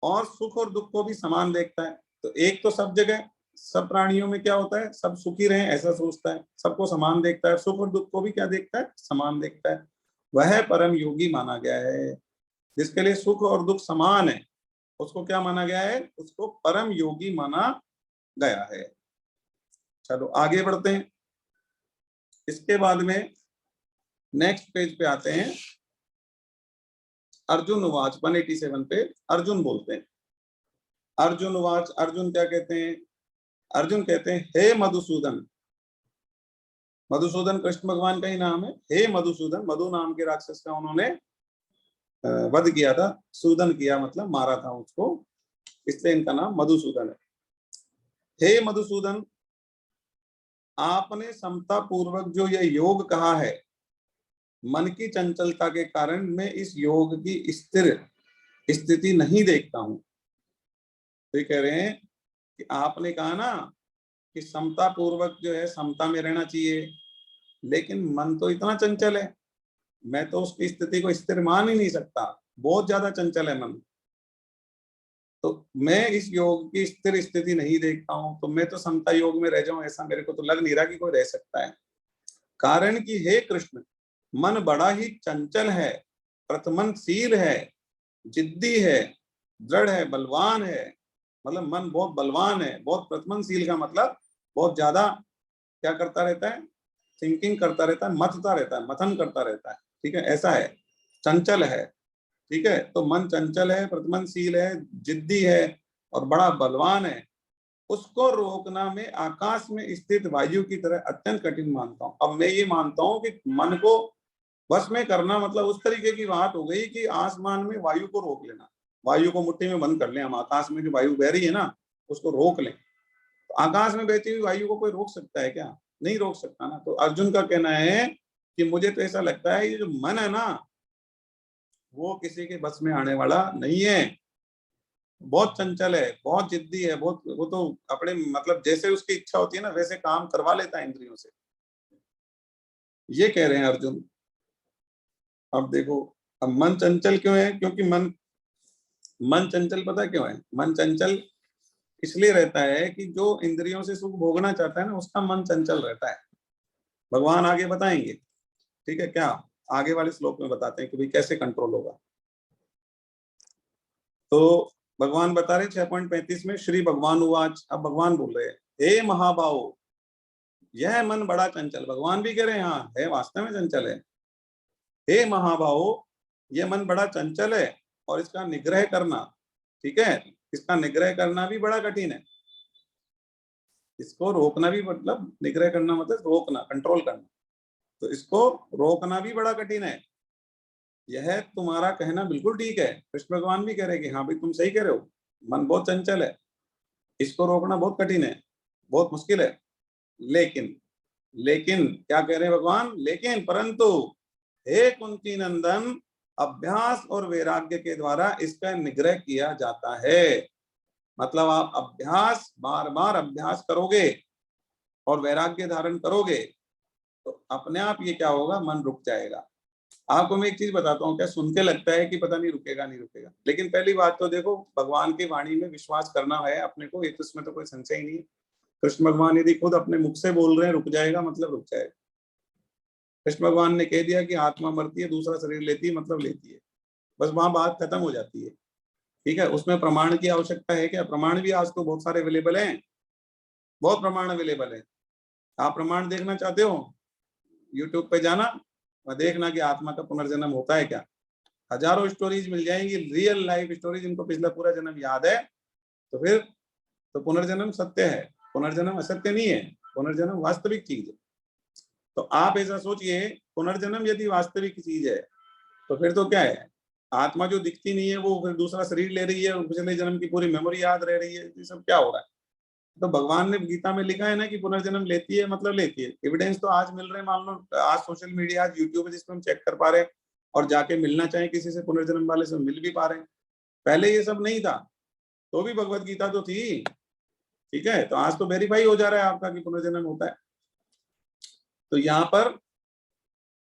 और सुख और दुख को भी समान देखता है। तो एक तो सब जगह सब प्राणियों में क्या होता है, सब सुखी रहे ऐसा सोचता है, सबको समान देखता है, सुख और दुख को भी क्या देखता है, समान देखता है। वह परम योगी माना गया है। जिसके लिए सुख और दुख समान है, उसको क्या माना गया है, उसको परम योगी माना गया है। चलो आगे बढ़ते हैं। इसके बाद में नेक्स्ट पेज पे आते हैं। अर्जुन उवाच 187 पे अर्जुन बोलते हैं। अर्जुन उवाच, अर्जुन क्या कहते हैं? अर्जुन कहते हैं, हे मधुसूदन। मधुसूदन कृष्ण भगवान का ही नाम है। हे मधुसूदन, मधु नाम के राक्षस का उन्होंने वध किया था। सूदन किया मतलब मारा था उसको, इसलिए इनका नाम मधुसूदन है। हे मधुसूदन, आपने समता पूर्वक जो यह योग कहा है, मन की चंचलता के कारण मैं इस योग की स्थिर स्थिति नहीं देखता हूं। तो ये कह रहे हैं कि आपने कहा ना कि समता पूर्वक जो है समता में रहना चाहिए, लेकिन मन तो इतना चंचल है, मैं तो उसकी स्थिति को स्थिर मान ही नहीं सकता, बहुत ज्यादा चंचल है मन। तो मैं इस योग की स्थिर स्थिति नहीं देखता हूं, तो मैं तो समता योग में रह जाऊं, ऐसा मेरे को तो लग नहीं रहा कि कोई रह सकता है। कारण कि हे कृष्ण, मन बड़ा ही चंचल है, प्रथमनशील है, जिद्दी है, दृढ़ है, बलवान है, मतलब मन बहुत बलवान है, बहुत प्रतमनशील का मतलब बहुत ज्यादा क्या करता रहता है, थिंकिंग करता रहता है, मथता रहता है, मथन करता रहता है, ठीक है, ऐसा है, चंचल है, ठीक है। तो मन चंचल है, प्रतमनशील है, जिद्दी है और बड़ा बलवान है, उसको रोकना मैं आकाश में स्थित वायु की तरह अत्यंत कठिन मानता हूं। अब मैं ये मानता हूं कि मन को बस में करना मतलब उस तरीके की बात हो गई कि आसमान में वायु को रोक लेना, वायु को मुट्ठी में बंद कर लें हम, आकाश में जो वायु बह रही है ना उसको रोक लें। तो आकाश में बहती हुई वायु को कोई रोक सकता है क्या? नहीं रोक सकता ना। तो अर्जुन का कहना है कि मुझे तो ऐसा लगता है ये जो मन है ना वो किसी के बस में आने वाला नहीं है, बहुत चंचल है, बहुत जिद्दी है, बहुत, वो तो अपने मतलब जैसे उसकी इच्छा होती है ना वैसे काम करवा लेता है इंद्रियों से, ये कह रहे हैं अर्जुन। अब देखो, अब मन चंचल क्यों है? क्योंकि मन मन चंचल पता क्यों है? मन चंचल इसलिए रहता है कि जो इंद्रियों से सुख भोगना चाहता है ना उसका मन चंचल रहता है। भगवान आगे बताएंगे, ठीक है क्या, आगे वाले श्लोक में बताते हैं कि भाई कैसे कंट्रोल होगा। तो भगवान बता रहे 6.35 में, श्री भगवान उवाच, अब भगवान बोल रहे हैं, हे महाबाहो, यह मन बड़ा चंचल, भगवान भी कह रहे हैं हाँ है, वास्तव में चंचल है। हे महाबाहो, यह मन बड़ा चंचल है और इसका निग्रह करना, ठीक है, इसका निग्रह करना भी बड़ा कठिन है। इसको रोकना भी मतलब, निग्रह करना मतलब रोकना, कंट्रोल करना, तो इसको रोकना भी बड़ा कठिन है। यह तुम्हारा कहना बिल्कुल ठीक है, कृष्ण भगवान भी कह रहे हैं कि हाँ भाई तुम सही कह रहे हो, मन बहुत चंचल है, इसको रोकना बहुत कठिन है, बहुत मुश्किल है। लेकिन लेकिन क्या कह रहे हैं भगवान? लेकिन परंतु हे कुंती नंदन, अभ्यास और वैराग्य के द्वारा इसका निग्रह किया जाता है। मतलब आप अभ्यास, बार बार अभ्यास करोगे और वैराग्य धारण करोगे तो अपने आप ये क्या होगा, मन रुक जाएगा। आपको मैं एक चीज बताता हूँ, क्या सुन के लगता है कि पता नहीं रुकेगा नहीं रुकेगा, लेकिन पहली बात तो देखो भगवान की वाणी में विश्वास करना है अपने को, एक इसमें तो कोई संशय ही नहीं है। कृष्ण भगवान यदि खुद अपने मुख से बोल रहे हैं रुक जाएगा मतलब रुक जाएगा। कृष्ण भगवान ने कह दिया कि आत्मा मरती है दूसरा शरीर लेती है मतलब लेती है, बस वहां बात खत्म हो जाती है, ठीक है। उसमें प्रमाण की आवश्यकता है क्या? प्रमाण भी आज तो बहुत सारे अवेलेबल हैं, बहुत प्रमाण अवेलेबल है। आप प्रमाण देखना चाहते हो, यूट्यूब पे जाना और देखना कि आत्मा का पुनर्जन्म होता है क्या, हजारों स्टोरीज मिल जाएंगी, रियल लाइफ स्टोरीज, इनको पिछला पूरा जन्म याद है तो फिर तो पुनर्जन्म सत्य है, पुनर्जन्म असत्य नहीं है, पुनर्जन्म वास्तविक चीज है। तो आप ऐसा सोचिए, पुनर्जन्म यदि वास्तविक चीज है तो फिर तो क्या है, आत्मा जो दिखती नहीं है वो फिर दूसरा शरीर ले रही है, पिछले जन्म की पूरी मेमोरी याद रह रही है, ये सब क्या हो रहा है? तो भगवान ने गीता में लिखा है ना कि पुनर्जन्म लेती है मतलब लेती है। एविडेंस तो आज मिल रहे हैं, मान लो आज सोशल मीडिया, आज यूट्यूब है जिसपे हम चेक कर पा रहे हैं और जाके मिलना चाहे किसी से पुनर्जन्म वाले से मिल भी पा रहे हैं। पहले ये सब नहीं था तो भी भगवत गीता तो थी, ठीक है। तो आज तो वेरीफाई हो जा रहा है आपका कि पुनर्जन्म होता है। तो यहाँ पर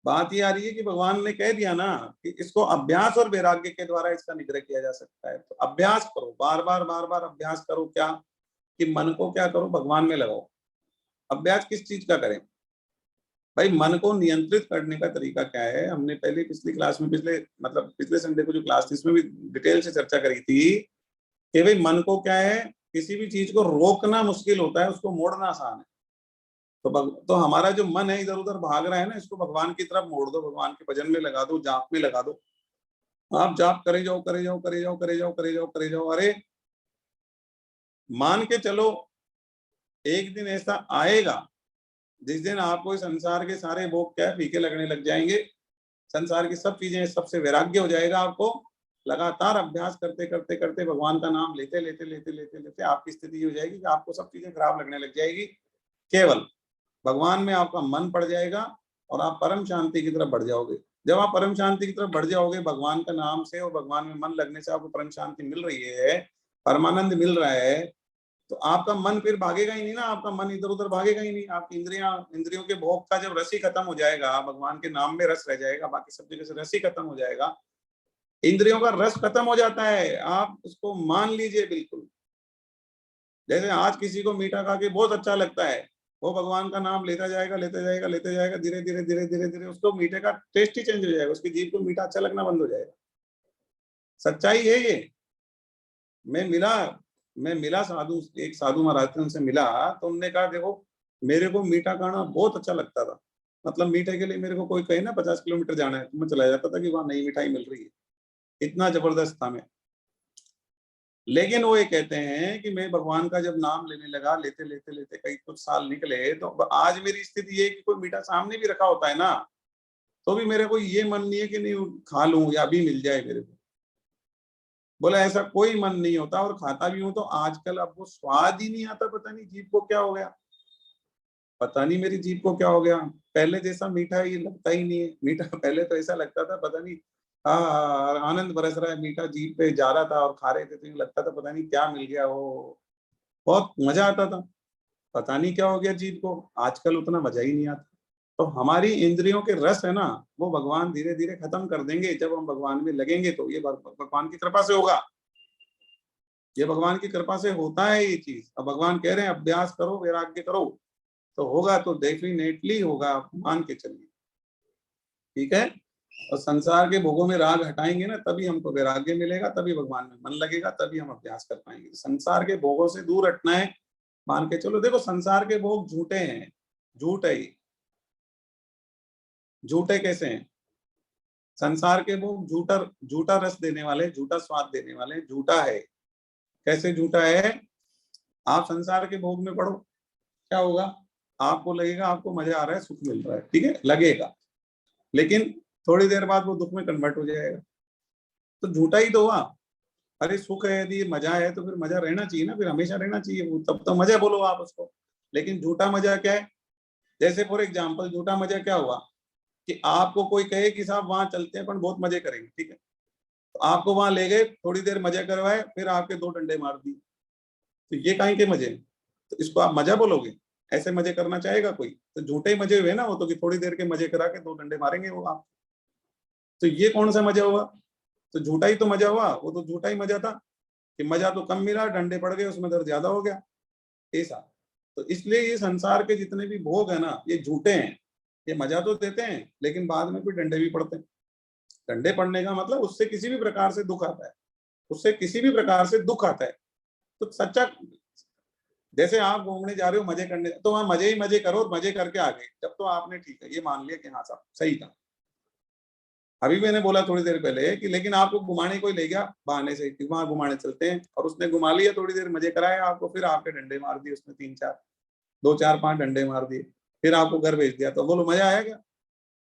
बात ये आ रही है कि भगवान ने कह दिया ना कि इसको अभ्यास और वैराग्य के द्वारा इसका निग्रह किया जा सकता है। तो अभ्यास करो, बार बार अभ्यास करो, क्या कि मन को क्या करो, भगवान में लगाओ। अभ्यास किस चीज का करें भाई? मन को नियंत्रित करने का तरीका क्या है? हमने पहले पिछली क्लास में, पिछले मतलब पिछले संडे को जो क्लास थी इसमें भी डिटेल से चर्चा करी थी कि भाई मन को क्या है, किसी भी चीज को रोकना मुश्किल होता है, उसको मोड़ना आसान है। तो हमारा जो मन है इधर उधर भाग रहा है ना, इसको भगवान की तरफ मोड़ दो, भगवान के भजन में लगा दो, जाप में लगा दो। आप जाप करे जाओ करे जाओ करे जाओ करे जाओ करे जाओ करे जाओ, अरे मान के चलो एक दिन ऐसा आएगा जिस दिन आपको इस संसार के सारे भोग क्या फीके लगने लग जाएंगे, संसार की सब चीजें, सबसे वैराग्य हो जाएगा आपको। लगातार अभ्यास करते करते करते भगवान का नाम लेते लेते लेते लेते लेते आपकी स्थिति हो जाएगी कि आपको सब चीजें खराब लगने लग जाएगी, केवल भगवान में आपका मन पड़ जाएगा और आप परम शांति की तरफ बढ़ जाओगे। जब आप परम शांति की तरफ बढ़ जाओगे भगवान का नाम से और भगवान में मन लगने से आपको परम शांति मिल रही है, परमानंद मिल रहा है, तो आपका मन फिर भागेगा ही नहीं ना, आपका मन इधर उधर भागेगा ही नहीं। आपकी इंद्रियों के भोग का जब रस ही खत्म हो जाएगा, भगवान के नाम में रस रह जाएगा, बाकी सब जगह से रस ही खत्म हो जाएगा, इंद्रियों का रस खत्म हो जाता है, आप उसको मान लीजिए बिल्कुल। जैसे आज किसी को मीठा खा के बहुत अच्छा लगता है, वो भगवान का नाम लेता जाएगा लेते जाएगा लेते जाएगा, धीरे धीरे धीरे धीरे धीरे उसको मीठे का टेस्ट ही चेंज हो जाएगा, उसकी जीभ को मीठा अच्छा लगना बंद हो जाएगा। सच्चाई है ये, मैं मिला मैं मिला साधु, एक साधु महाराज थे, उनसे मिला तो उनने कहा देखो मेरे को मीठा खाना बहुत अच्छा लगता था, मतलब मीठे के लिए मेरे को कोई कहे ना 50 किलोमीटर जाना है तो मैं चला जाता था कि वहां नई मिठाई मिल रही है, इतना जबरदस्त था मैं। लेकिन वो ये कहते हैं कि मैं भगवान का जब नाम लेने लगा, लेते लेते लेते कई कुछ साल निकले, तो आज मेरी स्थिति ये है कि कोई मीठा सामने भी रखा होता है ना, तो भी मेरे को ये मन नहीं है कि नहीं खा लूं या अभी मिल जाए मेरे को। बोला ऐसा कोई मन नहीं होता, और खाता भी हूं तो आजकल अब वो स्वाद ही नहीं आता, पता नहीं जीभ को क्या हो गया, पता नहीं मेरी जीभ को क्या हो गया। पहले जैसा मीठा ये लगता ही नहीं है, मीठा पहले तो ऐसा लगता था पता नहीं, हाँ आनंद बरस रहा है, मीठा जीभ पे जा रहा था और खा रहे थे तो लगता था पता नहीं क्या मिल गया, वो बहुत मजा आता था। पता नहीं क्या हो गया जीभ को, आजकल उतना मजा ही नहीं आता। तो हमारी इंद्रियों के रस है ना, वो भगवान धीरे धीरे खत्म कर देंगे जब हम भगवान में लगेंगे, तो ये भगवान की कृपा से होगा, ये भगवान की कृपा से होता है ये चीज। अब भगवान कह रहे हैं अभ्यास करो, वैराग्य करो, तो होगा, तो डेफिनेटली होगा, आप मान के चलिए, ठीक है। और संसार के भोगों में राग हटाएंगे ना, तभी हमको वैराग्य मिलेगा, तभी भगवान में मन लगेगा, तभी हम अभ्यास कर पाएंगे। संसार के भोगों से दूर हटना है, मान के चलो। देखो संसार के भोग झूठे हैं, झूठ है ये। झूठे कैसे हैं? संसार के भोग झूठा, झूठा रस देने वाले, झूठा स्वाद देने वाले, झूठा है। कैसे झूठा है? आप संसार के भोग में पड़ो, क्या होगा? आपको लगेगा आपको मजा आ रहा है, सुख मिल रहा है, ठीक है, लगेगा, लेकिन थोड़ी देर बाद वो दुख में कन्वर्ट हो जाएगा, तो झूठा ही तो हुआ। अरे सुख है, यदि मजा है तो फिर मजा रहना चाहिए ना, फिर हमेशा रहना चाहिए वो, तब तो मजा बोलो आप उसको। लेकिन झूठा मजा क्या है? जैसे फॉर एग्जाम्पल झूठा मजा क्या हुआ कि आपको कोई कहे कि साहब वहां चलते हैं, पर बहुत मजे करेंगे, ठीक है, तो आपको वहां ले गए, थोड़ी देर मजा करवाए, फिर आपके 2 डंडे मार दिए, तो ये कहीं के मजे? तो इसको आप मजा बोलोगे? ऐसे मजे करना चाहेगा कोई? तो झूठे मजे हुए ना वो तो, कि थोड़ी देर के मजे करा के 2 डंडे मारेंगे वो आप, तो ये कौन सा मजा हुआ? तो झूठा ही तो मजा हुआ, वो तो झूठा ही मजा था कि मजा तो कम मिला, डंडे पड़ गए, उसमें दर्द ज्यादा हो गया, ऐसा। तो इसलिए ये संसार के जितने भी भोग है ना, ये झूठे हैं। ये मजा तो देते हैं लेकिन बाद में फिर डंडे भी पड़ते हैं। डंडे पड़ने का मतलब उससे किसी भी प्रकार से दुख आता है, उससे किसी भी प्रकार से दुख आता है। तो सच्चा, जैसे आप घूमने जा रहे हो मजे करने, तो वहां मजे ही मजे करो और मजे करके आ गए, जब तो आपने ठीक है ये मान लिया कि हाँ साहब सही था। अभी मैंने बोला थोड़ी देर पहले कि लेकिन आपको घुमाने कोई ले गया बहाने से कि वहां घुमाने चलते हैं, और उसने घुमा लिया, थोड़ी देर मजे कराए आपको, फिर आपके डंडे मार दिए उसने, 3-4, 2-4-5 डंडे मार दिए, फिर आपको घर भेज दिया, तो बोलो मजा आया क्या?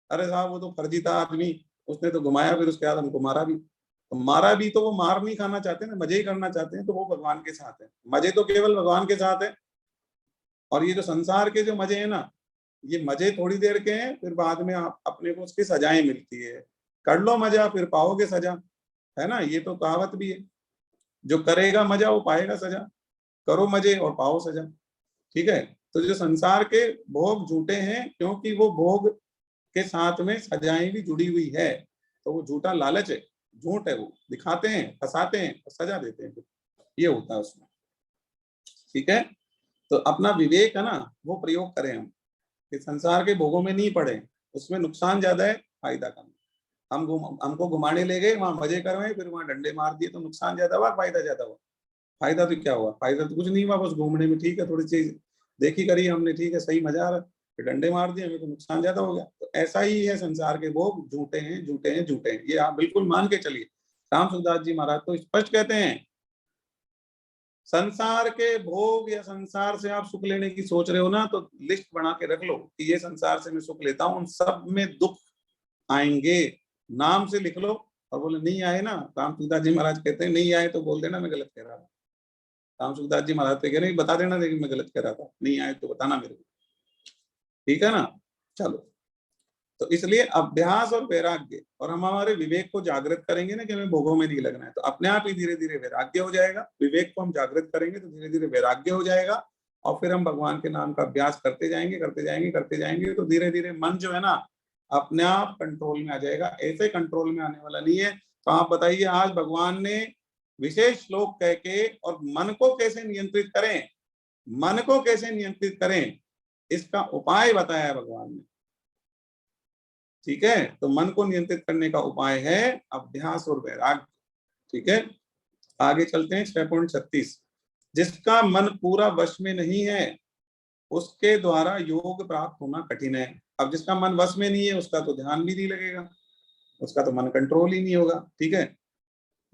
अरे साहब वो तो फर्जी था आदमी, उसने तो घुमाया, फिर उसके बाद हमको मारा भी। तो मारा भी तो वो मार नहीं खाना चाहते ना, मजे ही करना चाहते हैं, तो वो भगवान के साथ है, मजे तो केवल भगवान के साथ है। और ये जो संसार के जो मजे हैं ना, ये मजे थोड़ी देर के हैं, फिर बाद में आप अपने को उसकी सजाएं मिलती है। कर लो मजा फिर पाओगे सजा, है ना, ये तो कहावत भी है, जो करेगा मजा वो पाएगा सजा। करो मजे और पाओ सजा, ठीक है। तो जो संसार के भोग झूठे हैं क्योंकि वो भोग के साथ में सजाएं भी जुड़ी हुई है, तो वो झूठा लालच है, झूठ है, वो दिखाते हैं, फंसाते हैं और सजा देते हैं, ये होता है उसमें, ठीक है। तो अपना विवेक है ना, वो प्रयोग करें हम, कि संसार के भोगों में नहीं पड़े, उसमें नुकसान ज्यादा है, फायदा कम। हमको घुमाने ले गए, वहां मजे करवाए, फिर वहां डंडे मार दिए, तो नुकसान ज्यादा हुआ, फायदा ज्यादा हुआ? फायदा तो क्या हुआ? फायदा तो कुछ नहीं हुआ, बस घूमने में ठीक है, थोड़ी चीज देखी करी हमने, ठीक है, सही मजा आ रहा है, फिर डंडे मार दिए हमें, तो नुकसान ज्यादा हो गया। तो ऐसा ही है संसार के भोग, झूठे हैं झूठे हैं झूठे हैं, ये आप बिल्कुल मान के चलिए। राम सुखदास जी महाराज तो स्पष्ट कहते हैं, संसार के भोग या संसार से आप सुख लेने की सोच रहे हो ना, तो लिस्ट बना के रख लो कि ये संसार से मैं सुख लेता हूँ, उन सब में दुख आएंगे, नाम से लिख लो। और बोले नहीं आए ना, राम सुखदास जी महाराज कहते हैं नहीं आए तो बोल देना मैं गलत कह रहा था। राम सुखदास जी महाराज तो कह रहे हैं बता देना, लेकिन मैं गलत कह रहा था, नहीं आए तो बताना मेरे को, ठीक है ना। चलो, तो इसलिए अभ्यास और वैराग्य, और हम हमारे विवेक को जागृत करेंगे ना कि हमें भोगों में नहीं लगना है, तो अपने आप ही धीरे धीरे वैराग्य हो जाएगा। विवेक को हम जागृत करेंगे तो धीरे धीरे वैराग्य हो जाएगा, और फिर हम भगवान के नाम का अभ्यास करते जाएंगे करते जाएंगे करते जाएंगे, तो धीरे धीरे मन जो है ना अपने आप कंट्रोल में आ जाएगा। ऐसे कंट्रोल में आने वाला नहीं है। तो आप बताइए आज भगवान ने विशेष श्लोक कह के और मन को कैसे नियंत्रित करें, मन को कैसे नियंत्रित करें, इसका उपाय बताया है भगवान ने, ठीक है। तो मन को नियंत्रित करने का उपाय है अभ्यास और वैराग्य, ठीक है। आगे चलते हैं 6.36। जिसका मन पूरा वश में नहीं है उसके द्वारा योग प्राप्त होना कठिन है। अब जिसका मन वश में नहीं है उसका तो ध्यान भी नहीं लगेगा, उसका तो मन कंट्रोल ही नहीं होगा, ठीक है।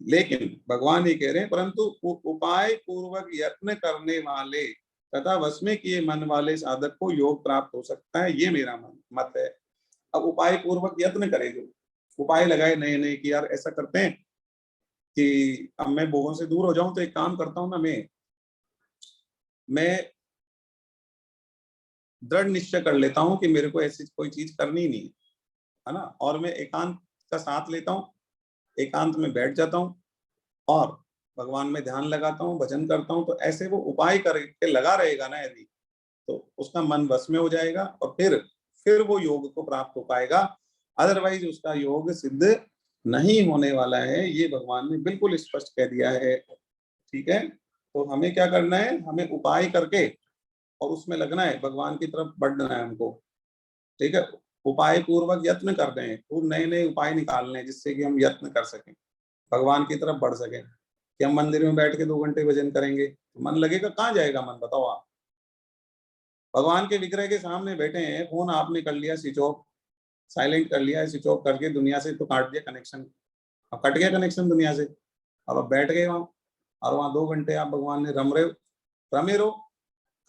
लेकिन भगवान ये कह रहे हैं परंतु उपाय पूर्वक यत्न करने वाले तथा वश में किए मन वाले साधक को योग प्राप्त हो सकता है, ये मेरा मत है। अब उपाय पूर्वक यत्न करे, जो उपाय लगाए नए नए कि यार ऐसा करते हैं कि अब मैं भोगों से दूर हो जाऊं, तो एक काम करता हूं ना, मैं दृढ़ निश्चय कर लेता हूं कि मेरे को ऐसी कोई चीज करनी नहीं है ना, और मैं एकांत का साथ लेता हूँ, एकांत में बैठ जाता हूँ और भगवान में ध्यान लगाता हूँ, भजन करता हूँ। तो ऐसे वो उपाय करके लगा रहेगा ना यदि, तो उसका मन वश में हो जाएगा और फिर वो योग को प्राप्त हो पाएगा। अदरवाइज उसका योग सिद्ध नहीं होने वाला है, ये भगवान ने बिल्कुल स्पष्ट कह दिया है, ठीक है। तो हमें क्या करना है, हमें उपाय करके और उसमें लगना है, भगवान की तरफ बढ़ना है हमको, ठीक है। उपाय पूर्वक यत्न कर रहे हैं, खूब नए नए उपाय निकालने हैं जिससे कि हम यत्न कर सकें, भगवान की तरफ बढ़ सकें। कि हम मंदिर में बैठ के 2 घंटे भजन करेंगे, मन लगेगा, कहाँ जाएगा मन, बताओ आप। भगवान के विग्रह के सामने बैठे हैं, फोन आपने कर लिया स्विच ऑफ, साइलेंट कर लिया, स्विच ऑफ करके दुनिया से तो काट दिया कनेक्शन, अब कट गया कनेक्शन दुनिया से। अब आप बैठ गए वहां, और वहां 2 घंटे आप भगवान ने रमे रहो,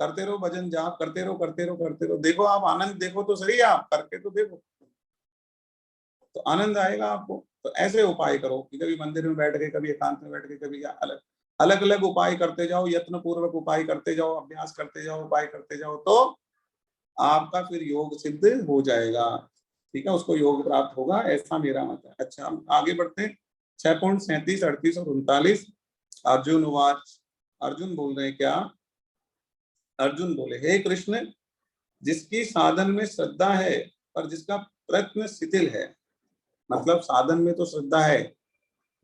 करते रहो भजन जाप, करते रहो करते रहो करते रहो, देखो आप आनंद देखो तो सही, आप करके तो देखो, तो आनंद आएगा आपको। तो ऐसे उपाय करो कि कभी मंदिर में बैठ गए, कभी एकांत में बैठ गए, कभी अलग अलग अलग उपाय करते जाओ, यत्न पूर्वक उपाय करते जाओ, अभ्यास करते जाओ, उपाय करते जाओ, तो आपका फिर योग सिद्ध हो जाएगा, ठीक है, उसको योग प्राप्त होगा, ऐसा मेरा मत है। अच्छा, हम आगे बढ़ते हैं। 6.37, 38 और 39। अर्जुन उवाच, अर्जुन बोल रहे हैं क्या, अर्जुन बोले, हे कृष्ण, जिसकी साधन में श्रद्धा है पर जिसका प्रयत्न शिथिल है, मतलब साधन में तो श्रद्धा है,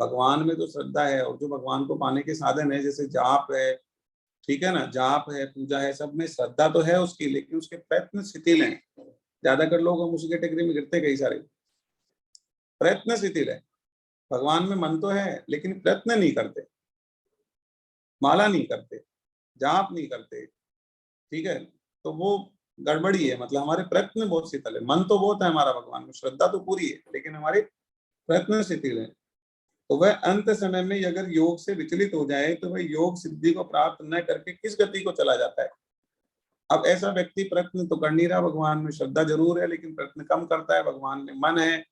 भगवान में तो श्रद्धा है, और जो भगवान को पाने के साधन है जैसे जाप है, ठीक है ना, जाप है, पूजा है, सब में श्रद्धा तो है उसकी, लेकिन उसके प्रयत्न शिथिल हैं। ज्यादातर लोग हम उसी कैटेगरी में गिरते, कई सारे प्रयत्न शिथिल है, भगवान में मन तो है लेकिन प्रयत्न नहीं करते, माला नहीं करते, जाप नहीं करते, ठीक है। तो वो गड़बड़ी है, मतलब हमारे प्रयत्न बहुत शिथिल है, मन तो बहुत है हमारा भगवान में, श्रद्धा तो पूरी है, लेकिन हमारे प्रयत्न शिथिल है। तो वह अंत समय में अगर योग से विचलित हो जाए तो वह योग सिद्धि को प्राप्त न करके किस गति को चला जाता है। अब ऐसा व्यक्ति प्रयत्न तो कर नहीं रहा, भगवान में श्रद्धा जरूर है लेकिन प्रयत्न कम करता है, भगवान में मन है,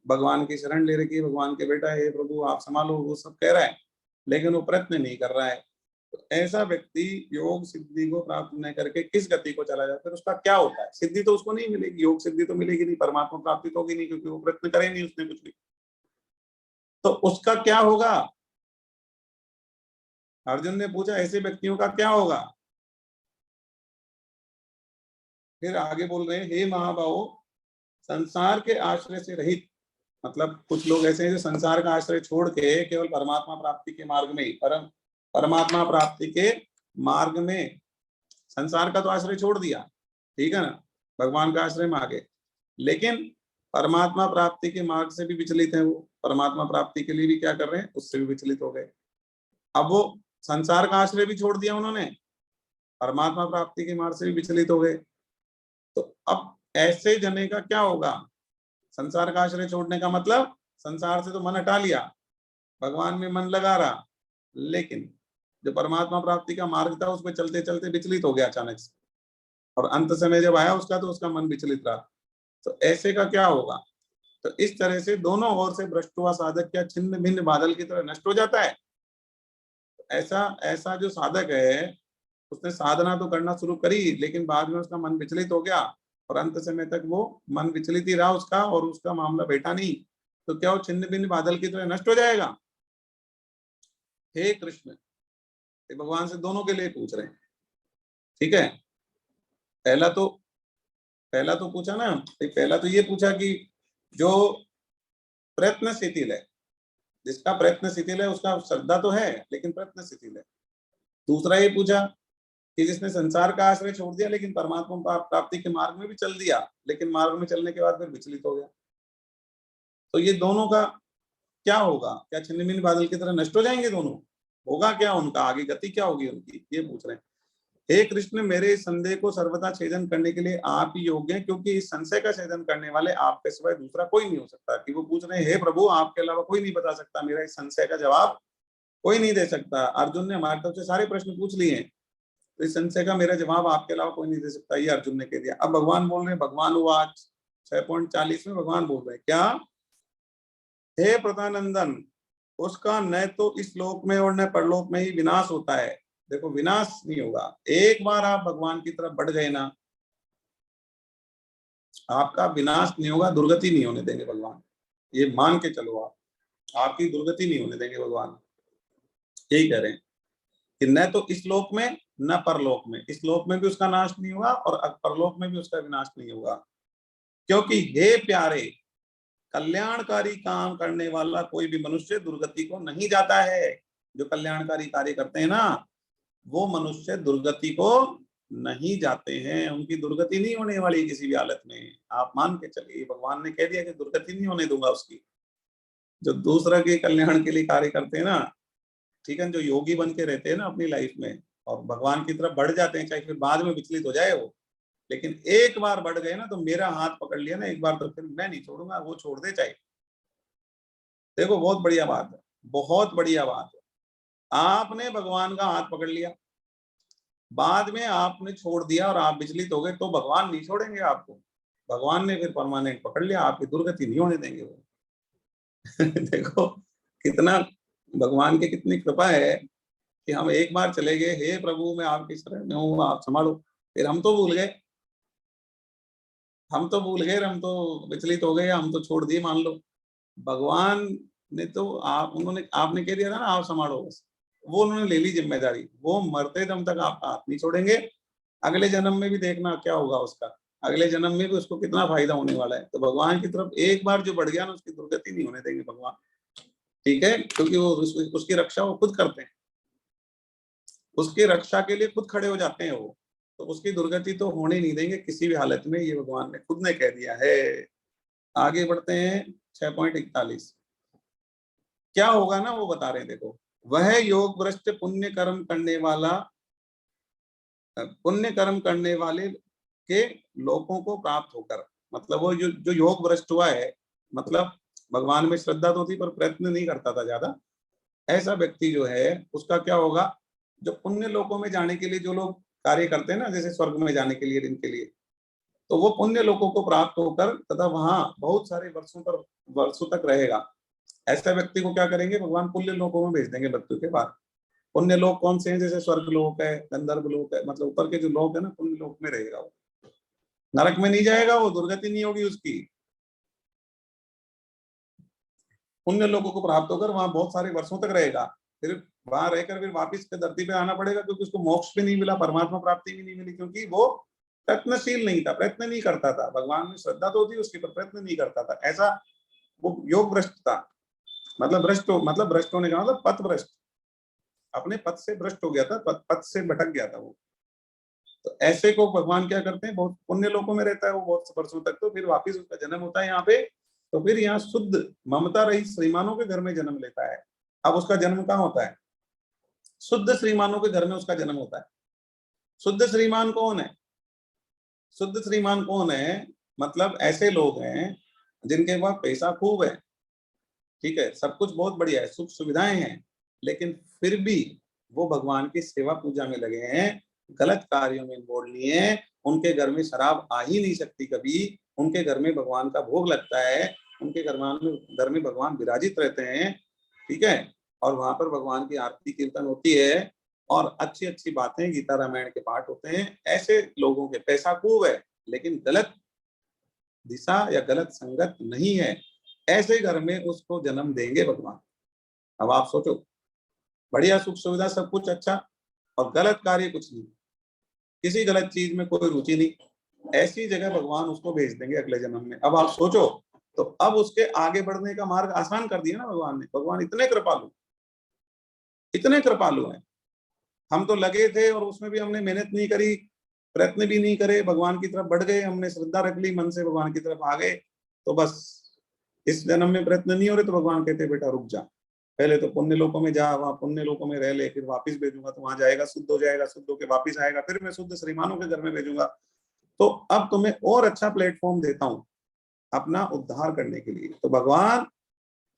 भगवान की शरण ले रखी है, भगवान के बेटा है, प्रभु आप संभालो, वो सब कह रहा है, लेकिन वो प्रयत्न नहीं कर रहा है। तो ऐसा व्यक्ति योग सिद्धि को प्राप्त न करके किस गति को चला जाता है, उसका क्या होता है, सिद्धि तो उसको नहीं मिलेगी, योग सिद्धि तो मिलेगी नहीं, परमात्मा प्राप्ति तो होगी नहीं, क्योंकि वो प्रयत्न करे नहीं उसने कुछ भी। तो उसका क्या होगा, अर्जुन ने पूछा, ऐसे व्यक्तियों का क्या होगा। फिर आगे बोल रहे हैं, हे महाबाहो, संसार के आश्रय से रहित, मतलब कुछ लोग ऐसे हैं जो संसार का आश्रय छोड़ के केवल परमात्मा प्राप्ति के मार्ग में, परमात्मा प्राप्ति के मार्ग में, संसार का तो आश्रय छोड़ दिया, ठीक है ना, भगवान का आश्रय में आ गए, लेकिन परमात्मा प्राप्ति के मार्ग से भी विचलित है, वो परमात्मा प्राप्ति के लिए भी क्या कर रहे हैं, उससे भी विचलित हो गए। अब वो संसार का आश्रय भी छोड़ दिया उन्होंने, परमात्मा प्राप्ति के मार्ग से भी विचलित हो गए। तो अब ऐसे जने का क्या होगा, संसार का आश्रय छोड़ने का मतलब संसार से तो मन हटा लिया, भगवान में मन लगा रहा, लेकिन जो परमात्मा प्राप्ति का मार्ग था उसमें चलते चलते विचलित हो गया अचानक से, और अंत समय जब आया उसका, तो उसका मन विचलित रहा। तो ऐसे का क्या होगा। तो इस तरह से दोनों ओर से भ्रष्ट हुआ साधक क्या छिन्न भिन्न बादल की तरह नष्ट हो जाता है। ऐसा ऐसा जो साधक है, उसने साधना तो करना शुरू करी, लेकिन बाद में उसका मन विचलित हो गया, और अंत समय तक वो मन विचलित ही रहा उसका, और उसका मामला बैठा नहीं, तो क्या वो छिन्न भिन्न बादल की तरह नष्ट हो जाएगा। हे कृष्ण, ये भगवान से दोनों के लिए पूछ रहे हैं, ठीक है। पहला तो पहला तो पूछा ना, पहला तो ये पूछा कि जो प्रयत्न शिथिल है, जिसका प्रयत्न शिथिल है उसका श्रद्धा तो है लेकिन प्रयत्न शिथिल है। दूसरा ये पूछा कि जिसने संसार का आश्रय छोड़ दिया लेकिन परमात्मा प्राप्ति के मार्ग में भी चल दिया, लेकिन मार्ग में चलने के बाद फिर विचलित हो गया। तो ये दोनों का क्या होगा, क्या छिन्न भिन्न बादल की तरह नष्ट हो जाएंगे दोनों। होगा क्या उनका, आगे गति क्या होगी उनकी, ये पूछ रहे हैं। हे कृष्ण, मेरे इस संदेह को सर्वथा छेदन करने के लिए आप ही योग्य हैं, क्योंकि इस संशय का छेदन करने वाले आपके सिवाय दूसरा कोई नहीं हो सकता। कि वो पूछ रहे हैं, हे प्रभु, आपके अलावा कोई नहीं बता सकता, मेरा इस संशय का जवाब कोई नहीं दे सकता। अर्जुन ने हमारी तरफ से सारे प्रश्न पूछ लिए हैं, तो इस संशय का मेरा जवाब आपके अलावा कोई नहीं दे सकता, ये अर्जुन ने कह दिया। अब भगवान बोल रहे हैं, भगवान हुआ 6.40 में भगवान बोल रहे हैं क्या, हे प्रतानंदन, उसका न तो इस लोक में और न परलोक में ही विनाश होता है। देखो, विनाश नहीं होगा। एक बार आप भगवान की तरफ बढ़ गए ना, आपका विनाश नहीं होगा, दुर्गति नहीं होने देंगे भगवान, ये मान के चलो। आप आपकी दुर्गति नहीं होने देंगे भगवान, यही कह रहे हैं कि न तो इस लोक में न परलोक में। इस लोक में भी उसका नाश नहीं होगा और परलोक में भी उसका विनाश नहीं होगा। क्योंकि हे प्यारे, कल्याणकारी काम करने वाला कोई भी मनुष्य दुर्गति को नहीं जाता है। जो कल्याणकारी कार्य करते हैं ना, वो मनुष्य दुर्गति को नहीं जाते हैं, उनकी दुर्गति नहीं होने वाली किसी भी हालत में। आप मान के चलिए, भगवान ने कह दिया कि दुर्गति नहीं होने दूंगा उसकी। जो दूसरा के कल्याण के लिए कार्य करते हैं ना, ठीक है, जो योगी बन के रहते हैं ना अपनी लाइफ में और भगवान की तरफ बढ़ जाते हैं, चाहे फिर बाद में विचलित हो जाए वो, लेकिन एक बार बढ़ गए ना, तो मेरा हाथ पकड़ लिया ना एक बार, तो फिर मैं नहीं छोड़ूंगा, वो छोड़ दे चाहे। देखो, बहुत बढ़िया बात है, बहुत बढ़िया बात है। आपने भगवान का हाथ पकड़ लिया, बाद में आपने छोड़ दिया और आप विचलित हो गए, तो भगवान नहीं छोड़ेंगे आपको। भगवान ने फिर परमानेंट पकड़ लिया, आपकी दुर्गति नहीं होने देंगे वो। देखो कितना भगवान की कितनी कृपा है कि हम एक बार चले गए, हे प्रभु मैं आपकी शरण में हूँ, आप संभालो। फिर हम तो भूल गए, हम तो विचलित हो गए, हम तो छोड़ दिए मान लो। भगवान ने तो उन्होंने आपने कह दिया था ना आप संभालो बस, वो उन्होंने ले ली जिम्मेदारी। वो मरते दम तक आपका हाथ नहीं छोड़ेंगे। अगले जन्म में भी देखना क्या होगा उसका, अगले जन्म में भी उसको कितना फायदा होने वाला है। तो भगवान की तरफ एक बार जो बढ़ गया ना, उसकी दुर्गति नहीं होने देंगे भगवान, ठीक है, क्योंकि वो उसकी रक्षा वो खुद करते हैं, उसकी रक्षा के लिए खुद खड़े हो जाते हैं वो, तो उसकी दुर्गति तो होने नहीं देंगे किसी भी हालत में, ये भगवान ने खुद ने कह दिया है। आगे बढ़ते हैं 6.41। क्या होगा ना, वो बता रहे हैं, देखो, वह योग भ्रष्ट पुण्य कर्म करने वाले के लोगों को प्राप्त होकर, मतलब वो जो योग भ्रष्ट हुआ है, मतलब भगवान में श्रद्धा तो थी पर प्रयत्न नहीं करता था ज्यादा, ऐसा व्यक्ति जो है उसका क्या होगा, जो पुण्य लोकों में जाने के लिए जो लोग कार्य करते हैं ना, जैसे स्वर्ग में जाने के लिए, इनके लिए, तो वो पुण्य लोकों को प्राप्त होकर तथा वहां बहुत सारे वर्षों तक रहेगा। ऐसा व्यक्ति को क्या करेंगे, भगवान पुण्य लोकों में भेज देंगे मृत्यु के बाद। पुण्य लोक कौन से हैं, जैसे स्वर्ग लोक है, गंधर्व लोक है, मतलब ऊपर के जो लोक है ना, पुण्य लोक में रहेगा वो, नरक में नहीं जाएगा, वो दुर्गति नहीं होगी उसकी। पुण्य लोगों को प्राप्त होकर वहां बहुत सारे वर्षों तक रहेगा, फिर वहां रहकर फिर वापिस के धरती पे आना पड़ेगा, क्योंकि उसको मोक्ष भी नहीं मिला, परमात्मा प्राप्ति भी नहीं मिली, क्योंकि वो प्रयत्नशील नहीं था, प्रयत्न नहीं करता था। भगवान में श्रद्धा तो थी उसकी, पर प्रयत्न नहीं करता था, ऐसा वो योग भ्रष्ट था। मतलब भ्रष्ट होने का मतलब पथ भ्रष्ट, अपने पथ से भ्रष्ट हो गया था, पथ से भटक गया था वो। तो ऐसे को भगवान क्या करते हैं, बहुत पुण्य लोकों में रहता है वो बहुत वर्षों तक, तो फिर वापिस उसका जन्म होता है यहाँ पे, तो फिर यहाँ शुद्ध ममता रहित श्रीमानों के घर में जन्म लेता है। अब उसका जन्म कहाँ होता है, शुद्ध श्रीमानों के घर में उसका जन्म होता है। शुद्ध श्रीमान कौन है, शुद्ध श्रीमान कौन है, मतलब ऐसे लोग हैं जिनके पास पैसा खूब है, ठीक है, सब कुछ बहुत बढ़िया है, सुख सुविधाएं हैं, लेकिन फिर भी वो भगवान की सेवा पूजा में लगे हैं, गलत कार्यों में इन्वॉल्व नहीं है। उनके घर में शराब आ ही नहीं सकती कभी, उनके घर में भगवान का भोग लगता है, उनके घर में भगवान विराजित रहते हैं, ठीक है, और वहां पर भगवान की आरती कीर्तन होती है और अच्छी अच्छी बातें गीता रामायण के पाठ होते हैं। ऐसे लोगों के पैसा खूब है, लेकिन गलत दिशा या गलत संगत नहीं है, ऐसे घर में उसको जन्म देंगे भगवान। अब आप सोचो, बढ़िया सुख सुविधा सब कुछ अच्छा और गलत कार्य कुछ नहीं, किसी गलत चीज में कोई रुचि नहीं, ऐसी जगह भगवान उसको भेज देंगे अगले जन्म में। अब आप सोचो, तो अब उसके आगे बढ़ने का मार्ग आसान कर दिया ना भगवान ने। भगवान इतने कृपालु हैं। हम तो लगे थे और उसमें भी हमने मेहनत नहीं करी, प्रयत्न भी नहीं करे, भगवान की तरफ बढ़ गए, हमने श्रद्धा रख ली, मन से भगवान की तरफ आ गए, तो बस इस जन्म में प्रयत्न नहीं हो रहे, तो भगवान कहते बेटा रुक जा, पहले तो पुण्य लोकों में जा, वहां पुण्य लोकों में रह ले, फिर वापस भेजूंगा तो वहां जाएगा, शुद्ध हो जाएगा, शुद्ध होके वापस आएगा, फिर मैं शुद्ध श्रीमानों के घर में भेजूंगा। तो अब तुम्हें और अच्छा प्लेटफॉर्म देता हूं अपना उद्धार करने के लिए। तो भगवान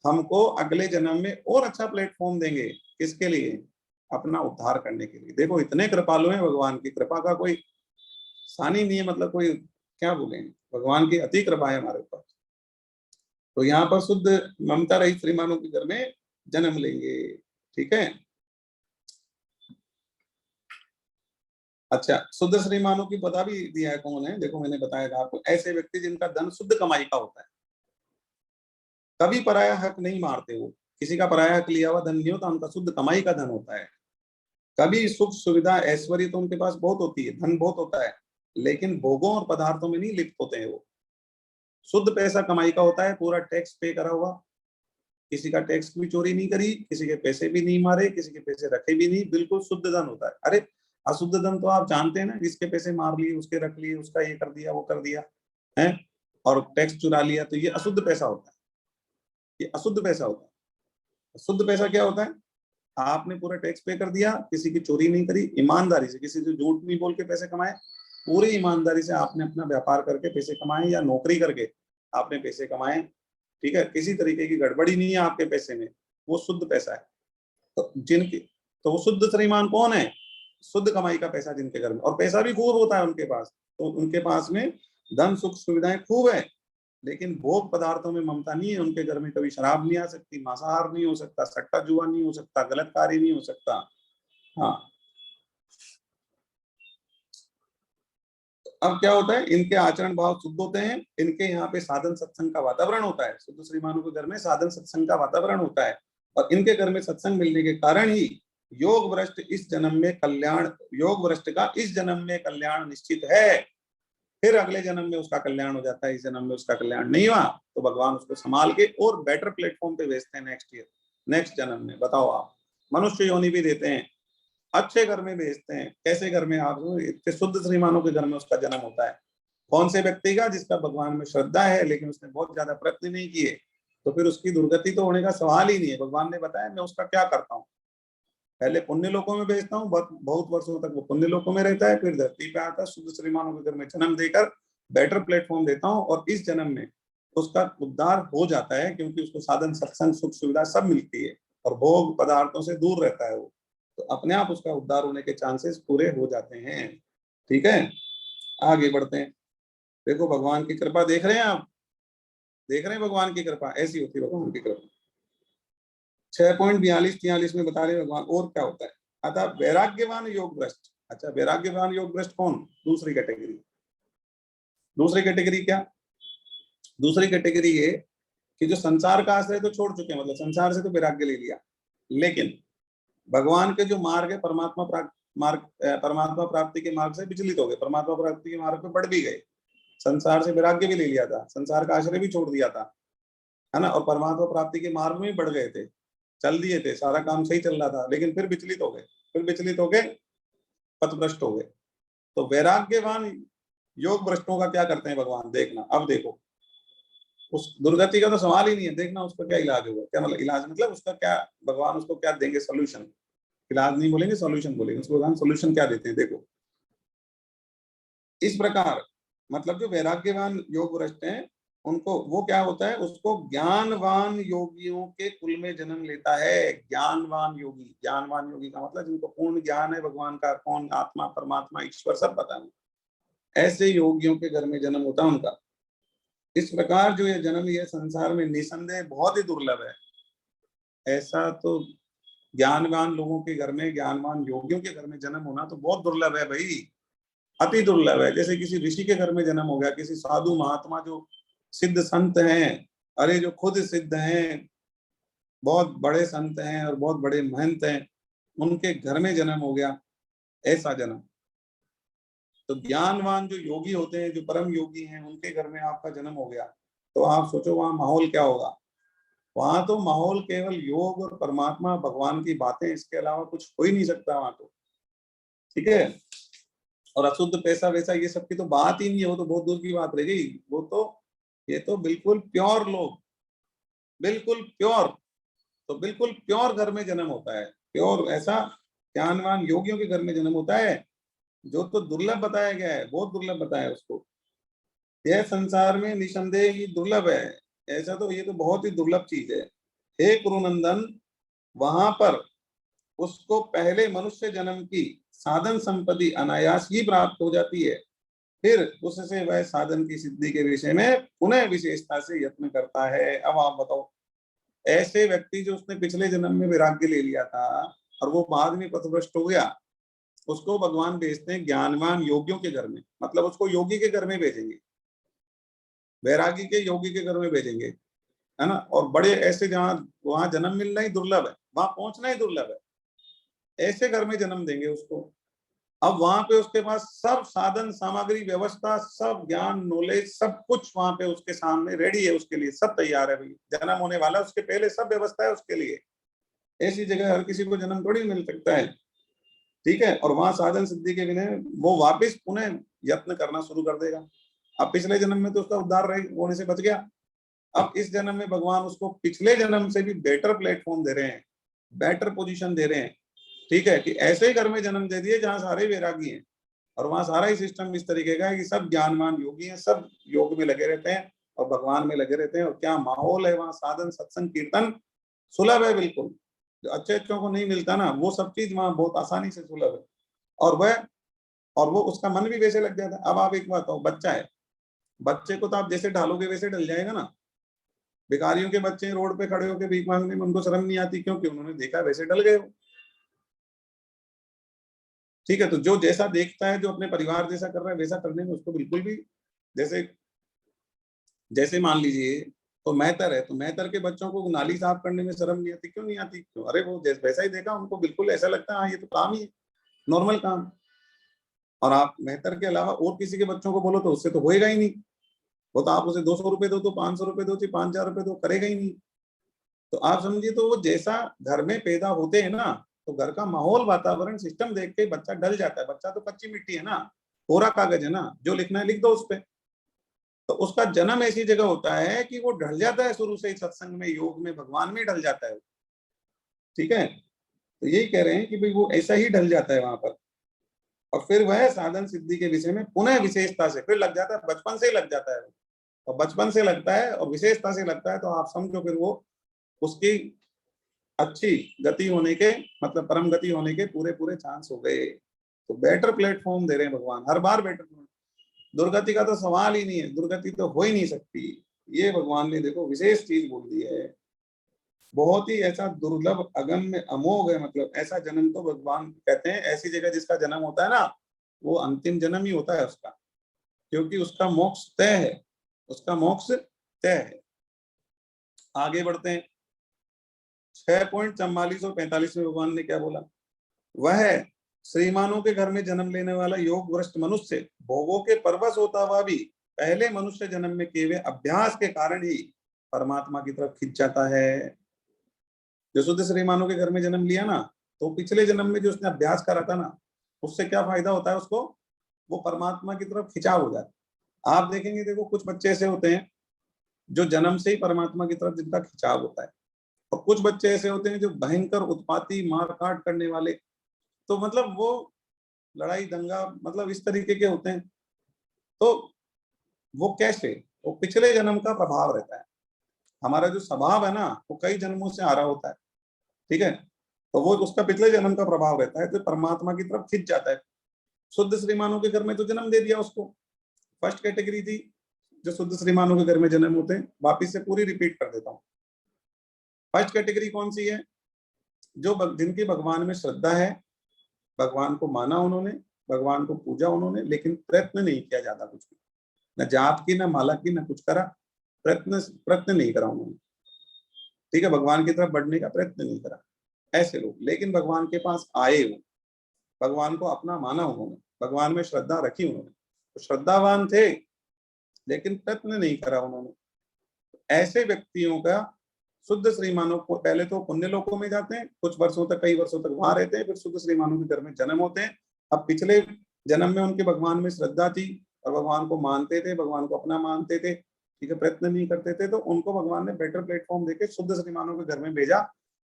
हमको अगले जन्म में और अच्छा प्लेटफॉर्म देंगे, किसके लिए? अपना उद्धार करने के लिए। देखो इतने कृपालु हैं, भगवान की कृपा का कोई सानी नहीं है, मतलब कोई क्या बोलेंगे, भगवान की अति कृपा है हमारे ऊपर। तो यहाँ पर शुद्ध ममता रहित श्रीमानों के घर में जन्म लेंगे, ठीक है। अच्छा, शुद्ध श्रीमानों की पता भी दिया है कौन है, देखो मैंने बताया था आपको, ऐसे व्यक्ति जिनका धन शुद्ध कमाई का होता है, कभी पराया हक नहीं मारते वो, किसी का पराया हक लिया हुआ धन नहीं होता, उनका शुद्ध कमाई का धन होता है। कभी सुख सुविधा ऐश्वर्य तो उनके पास बहुत होती है, धन बहुत होता है, लेकिन भोगों और पदार्थों में नहीं लिप्त होते हैं वो। शुद्ध पैसा कमाई का होता है, पूरा टैक्स पे करा हुआ, किसी का टैक्स भी चोरी नहीं करी, किसी के पैसे भी नहीं मारे, किसी के पैसे रखे भी नहीं, बिल्कुल शुद्ध धन होता है। अरे अशुद्ध धन तो आप जानते हैं ना, जिसके पैसे मार लिए, उसके रख लिए, उसका ये कर दिया, वो कर दिया है, और टैक्स चुरा लिया, तो ये अशुद्ध पैसा होता है, ये अशुद्ध पैसा होता है। शुद्ध पैसा क्या होता है? आपने पूरा टैक्स पे कर दिया, किसी की चोरी नहीं करी, ईमानदारी से, किसी से झूठ नहीं बोल के पैसे कमाए, पूरी ईमानदारी से आपने अपना व्यापार करके पैसे कमाए या नौकरी करके आपने पैसे कमाए, ठीक है, किसी तरीके की गड़बड़ी नहीं है आपके पैसे में, वो शुद्ध पैसा है। तो जिनकी, तो वो शुद्ध श्रीमान कौन है? शुद्ध कमाई का पैसा जिनके घर में, और पैसा भी खूब होता है उनके पास, तो उनके पास में धन सुख सुविधाएं खूब है, लेकिन भोग पदार्थों में ममता नहीं है उनके घर में। कभी शराब नहीं आ सकती, मांसाहार नहीं हो सकता, सट्टा जुआ नहीं हो सकता, गलत कार्य नहीं हो सकता। हाँ, अब क्या होता है, इनके आचरण भाव शुद्ध होते हैं, इनके यहाँ पे साधन सत्संग का वातावरण होता है, शुद्ध श्रीमानों के घर में साधन सत्संग का वातावरण होता है, और इनके घर में सत्संग मिलने के कारण ही योग भ्रष्ट इस जन्म में कल्याण, योग भ्रष्ट का इस जन्म में कल्याण निश्चित है, फिर अगले जन्म में उसका कल्याण हो जाता है। इस जन्म में उसका कल्याण नहीं हुआ तो भगवान उसको संभाल के और बेटर प्लेटफॉर्म पे भेजते हैं नेक्स्ट ईयर, नेक्स्ट जन्म में। बताओ आप, मनुष्य योनि भी देते हैं, अच्छे घर में भेजते हैं। कैसे घर में? आप इतने शुद्ध श्रीमानों के घर में उसका जन्म होता है। कौन से व्यक्ति का? जिसका भगवान में श्रद्धा है, लेकिन उसने बहुत ज्यादा प्रयत्न नहीं किए, तो फिर उसकी दुर्गति तो होने का सवाल ही नहीं है। भगवान ने बताया मैं उसका क्या करता हूँ, पहले पुण्य लोकों में भेजता हूँ, बहुत वर्षों तक वो पुण्य लोकों में रहता है, फिर धरती पे आता है, शुद्ध श्रीमानों के घर में जन्म देकर बेटर प्लेटफॉर्म देता हूँ, और इस जन्म में उसका उद्धार हो जाता है, क्योंकि उसको साधन सत्संग सुख सुविधा सब मिलती है, और भोग पदार्थों से दूर रहता है वो, तो अपने आप उसका उद्धार होने के चांसेस पूरे हो जाते हैं। ठीक है, आगे बढ़ते हैं। देखो भगवान की कृपा देख रहे हैं आप, देख रहे हैं भगवान की कृपा ऐसी होती है। भगवान की कृपा 6.42-43 में बता रहे भगवान और क्या होता है। अतः वैराग्यवान योग भ्रष्ट, अच्छा वैराग्यवान योग भ्रष्ट कौन? दूसरी कैटेगरी। दूसरी कैटेगरी क्या? दूसरी कैटेगरी ये कि जो संसार का आश्रय तो छोड़ चुके हैं, मतलब संसार से तो वैराग्य ले लिया, लेकिन भगवान के जो मार्ग है, परमात्मा प्राप्ति के मार्ग से विचलित हो गए, परमात्मा प्राप्ति के मार्ग पे बढ़ भी गए, संसार से वैराग्य भी ले लिया था, संसार का आश्रय भी छोड़ दिया था, है ना, और परमात्मा प्राप्ति के मार्ग में भी बढ़ गए थे, चल दिए थे, सारा काम सही चल रहा था, लेकिन फिर विचलित हो गए, फिर विचलित हो गए, पथभ्रष्ट हो गए। तो वैराग्यवान योग भ्रष्टों का क्या करते हैं भगवान? देखना, अब देखो, उस दुर्गति का तो सवाल ही नहीं है, देखना उसका क्या इलाज होगा। क्या मतलब इलाज, मतलब उसका क्या, भगवान उसको क्या देंगे सोल्यूशन, इलाज नहीं बोलेंगे, सॉल्यूशन बोलेंगे, उसको भगवान सॉल्यूशन क्या देते हैं देखो। इस प्रकार मतलब जो वैराग्यवान योग भ्रष्ट हैं उनको वो क्या होता है, उसको ज्ञानवान योगियों के कुल में जन्म लेता है। ज्ञानवान योगी, ज्ञानवान योगी का मतलब जिनको पूर्ण ज्ञान है भगवान का, कौन? आत्मा, परमात्मा, ईश्वर सब पता है, ऐसे योगियों के घर में जन्म होता है उनका। इस प्रकार जो ये जन्म ये संसार में निसंदेह बहुत ही दुर्लभ है। ऐसा तो ज्ञानवान लोगों के घर में, ज्ञानवान योगियों के घर में जन्म होना तो बहुत दुर्लभ है भाई, अति दुर्लभ है। जैसे किसी ऋषि के घर में जन्म हो गया, किसी साधु महात्मा जो सिद्ध संत हैं, अरे जो खुद सिद्ध हैं, बहुत बड़े संत हैं और बहुत बड़े महंत हैं, उनके घर में जन्म हो गया, ऐसा जन्म। तो ज्ञानवान जो योगी होते हैं, जो परम योगी हैं, उनके घर में आपका जन्म हो गया, तो आप सोचो वहां माहौल क्या होगा। वहां तो माहौल केवल योग और परमात्मा भगवान की बातें, इसके अलावा कुछ हो ही नहीं सकता वहां तो। ठीक है, और अशुद्ध पैसा वैसा ये सब की तो बात ही नहीं है, वो तो बहुत दूर की बात रह गई। वो तो, ये तो बिल्कुल प्योर लोग, बिल्कुल प्योर, तो बिल्कुल प्योर घर में जन्म होता है, प्योर ऐसा ज्ञानवान योगियों के घर में जन्म होता है, जो तो दुर्लभ बताया गया है, बहुत दुर्लभ बताया है उसको। यह संसार में निसंदेह ही दुर्लभ है, ऐसा तो ये तो बहुत ही दुर्लभ चीज है। हे कुरुनंदन, वहां पर उसको पहले मनुष्य जन्म की साधन संपत्ति अनायास ही प्राप्त हो जाती है, फिर उससे वह साधन की सिद्धि के विषय में पुनः विशेषता से यत्न करता है। अब आप बताओ, ऐसे व्यक्ति जो उसने पिछले जन्म में वैराग्य ले लिया था और वो बाद में पथभ्रष्ट हो गया, उसको भगवान भेजते हैं ज्ञानवान योगियों के घर में, मतलब उसको योगी के घर में भेजेंगे, वैरागी के योगी के घर में भेजेंगे, है ना। और बड़े ऐसे जहाँ वहां जन्म मिलना ही दुर्लभ है, वहां पहुंचना ही दुर्लभ है, ऐसे घर में जन्म देंगे उसको। अब वहां पे उसके पास सब साधन सामग्री व्यवस्था, सब ज्ञान नॉलेज सब कुछ वहां पे उसके सामने रेडी है, उसके लिए सब तैयार है भाई, जन्म होने वाला उसके पहले सब व्यवस्था है उसके लिए। ऐसी जगह हर किसी को जन्म थोड़ी मिल सकता है, ठीक है। और वहां साधन सिद्धि के बिना वो वापस पुनः यत्न करना शुरू कर देगा। अब पिछले जन्म में तो उसका उद्धार होने से बच गया, अब इस जन्म में भगवान उसको पिछले जन्म से भी बेटर प्लेटफॉर्म दे रहे हैं, बेटर पोजीशन दे रहे हैं, ठीक है। कि ऐसे ही घर में जन्म दे दिए जहां सारे वैरागी हैं, और वहां सारा ही सिस्टम इस तरीके का है कि सब ज्ञानवान योगी हैं, सब योग में लगे रहते हैं और भगवान में लगे रहते हैं। और क्या माहौल है वहां, साधन सत्संग कीर्तन सुलभ है बिल्कुल, जो अच्छे अच्छों को नहीं मिलता ना, वो सब चीज वहां बहुत आसानी से सुलभ है। और वो उसका मन भी वैसे लग जाता है। अब आप एक बात हो, बच्चा है, बच्चे को तो आप जैसे ढालोगे वैसे ढल जाएगा ना। भिखारियों के बच्चे रोड पे खड़े होकर भीख मांगने में उनको शर्म नहीं आती, क्योंकि उन्होंने देखा वैसे ढल गए, ठीक है। तो जो जैसा देखता है, जो अपने परिवार जैसा कर रहा है वैसा करने में उसको बिल्कुल भी, जैसे जैसे मान लीजिए तो मेहतर है, तो मेहतर के बच्चों को नाली साफ करने में शर्म नहीं आती, क्यों नहीं आती? क्यों? अरे वो वैसा ही देखा, उनको बिल्कुल ऐसा लगता है हाँ ये तो काम ही है, नॉर्मल काम। और आप मेहतर के अलावा और किसी के बच्चों को बोलो तो उससे तो होएगा ही नहीं, वो तो आप उसे 200 रुपए दो तो 500 रुपए दो, 5,000 रुपए दो, करेगा ही नहीं। तो आप समझिए, तो वो जैसा घर में पैदा होते हैं ना, तो घर का माहौल वातावरण सिस्टम देख के बच्चा डल जाता है। बच्चा तो कच्ची मिट्टी है ना, कोरा कागज है ना, जो लिखना है लिख दो उस पे। तो उसका जन्म ऐसी जगह होता है कि वो ढल जाता है शुरू से ही, सत्संग में योग में भगवान में ढल जाता है, ठीक है। तो यही कह रहे हैं कि भाई वो ऐसा ही ढल जाता है वहां पर, और फिर वह साधन सिद्धि के विषय में पुनः विशेषता से फिर लग जाता है, बचपन से ही लग जाता है। और बचपन से लगता है और विशेषता से लगता है, तो आप समझो फिर वो उसकी अच्छी गति होने के, मतलब परम गति होने के पूरे पूरे चांस हो गए। तो बेटर प्लेटफॉर्म दे रहे हैं भगवान, हर बार बेटर। दुर्गति का तो सवाल ही नहीं है, दुर्गति तो हो ही नहीं सकती। ये भगवान ने देखो विशेष चीज बोल दी है, बहुत ही ऐसा दुर्लभ अगम्य अमोघ है। मतलब ऐसा जन्म तो भगवान कहते हैं, ऐसी जगह जिसका जन्म होता है ना, वो अंतिम जन्म ही होता है उसका, क्योंकि उसका मोक्ष तय है, उसका मोक्ष तय है। आगे बढ़ते हैं, 6.44 और 45 में भगवान ने क्या बोला? वह श्रीमानों के घर में जन्म लेने वाला योग भ्रष्ट मनुष्य भोगों के परवश होता हुआ भी पहले मनुष्य जन्म में किए हुए अभ्यास के कारण ही परमात्मा की तरफ खिंच जाता है। जो शुद्ध श्रीमानों के घर में जन्म लिया ना, तो पिछले जन्म में जो उसने अभ्यास करा था ना, उससे क्या फायदा होता है उसको? वो परमात्मा की तरफ खिंचाव हो जाता है। आप देखेंगे, देखो कुछ बच्चे ऐसे होते हैं जो जन्म से ही परमात्मा की तरफ जिनका खिंचाव होता है, और कुछ बच्चे ऐसे होते हैं जो भयंकर उत्पाती मारकाट करने वाले, तो मतलब वो लड़ाई दंगा मतलब इस तरीके के होते हैं। तो वो कैसे? वो पिछले जन्म का प्रभाव रहता है। हमारा जो स्वभाव है ना, वो कई जन्मों से आ रहा होता है, ठीक है। तो वो उसका पिछले जन्म का प्रभाव रहता है, तो परमात्मा की तरफ खिंच जाता है। शुद्ध श्रीमानों के घर में तो जन्म दे दिया उसको, फर्स्ट कैटेगरी थी जो शुद्ध श्रीमानों के घर में जन्म होते हैं। वापिस से पूरी रिपीट कर देता हूँ। फर्स्ट कैटेगरी कौन सी है? जो जिनकी भगवान में श्रद्धा है, भगवान को माना उन्होंने, भगवान को पूजा उन्होंने, लेकिन प्रयत्न नहीं किया ज्यादा कुछ भी, न जाप की, न माला की, न कुछ करा, प्रयत्न प्रयत्न नहीं करा उन्होंने, ठीक है। भगवान की तरफ बढ़ने का प्रयत्न नहीं करा, ऐसे लोग। लेकिन भगवान के पास आए वो, भगवान को अपना माना उन्होंने, भगवान में श्रद्धा रखी उन्होंने, तो श्रद्धावान थे लेकिन प्रयत्न नहीं करा उन्होंने। ऐसे व्यक्तियों का शुद्ध श्रीमानों को पहले तो पुण्य लोकों में जाते हैं, कुछ वर्षों तक, कई वर्षों तक वहां रहते हैं, फिर शुद्ध श्रीमानों के घर में जन्म होते हैं। अब पिछले जन्म में उनके भगवान में श्रद्धा थी और भगवान को मानते थे, भगवान को अपना मानते थे, ठीक है, प्रयत्न नहीं करते थे, तो उनको भगवान ने बेटर प्लेटफॉर्म देके शुद्ध श्रीमानों के घर में भेजा,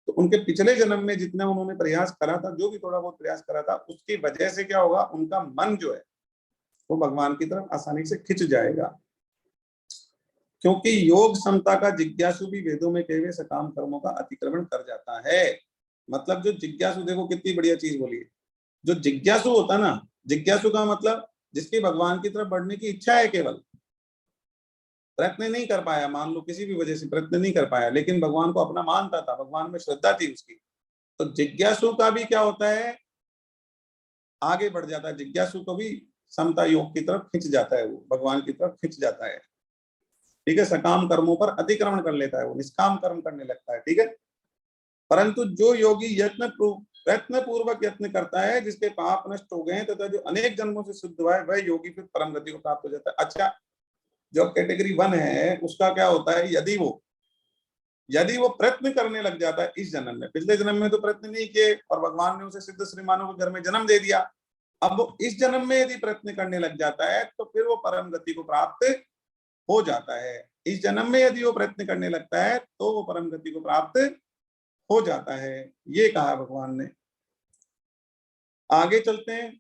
तो उनके पिछले जन्म में जितना उन्होंने प्रयास करा था, जो भी थोड़ा बहुत प्रयास करा था, उसकी वजह से क्या होगा, उनका मन जो है वो भगवान की तरफ आसानी से खिंच जाएगा। क्योंकि योग समता का जिज्ञासु भी वेदों में कहे हुए सकाम कर्मों का अतिक्रमण कर जाता है। मतलब जो जिज्ञासु, देखो कितनी बढ़िया चीज बोली है, जो जिज्ञासु होता ना, जिज्ञासु का मतलब जिसकी भगवान की तरफ बढ़ने की इच्छा है, केवल प्रयत्न नहीं कर पाया, मान लो किसी भी वजह से प्रयत्न नहीं कर पाया, लेकिन भगवान को अपना मानता था, भगवान में श्रद्धा थी उसकी, तो जिज्ञासु का भी क्या होता है, आगे बढ़ जाता है। जिज्ञासु को भी समता योग की तरफ खिंच जाता है, वो भगवान की तरफ खिंच जाता है। ठीक है, सकाम कर्मों पर अतिक्रमण कर लेता है, वो निष्काम कर्म करने लगता है। ठीक है, परंतु जो योगी प्रयत्न पूर्वक यत्न करता है, जिसके पाप नष्ट हो गए तथा जो अनेक जन्मों से शुद्ध हुआ है, वह योगी फिर परम गति को प्राप्त हो जाता है। अच्छा, जो कैटेगरी 1 है उसका क्या होता है, यदि वो प्रयत्न करने लग जाता है इस जन्म में, पिछले जन्म में तो प्रयत्न नहीं किए और भगवान ने उसे सिद्ध श्रीमानों के घर में जन्म दे दिया, अब वो इस जन्म में यदि प्रयत्न करने लग जाता है तो फिर वो परम गति को प्राप्त हो जाता है। इस जन्म में यदि वो प्रयत्न करने लगता है तो वो परम गति को प्राप्त हो जाता है, ये कहा भगवान ने। आगे चलते हैं,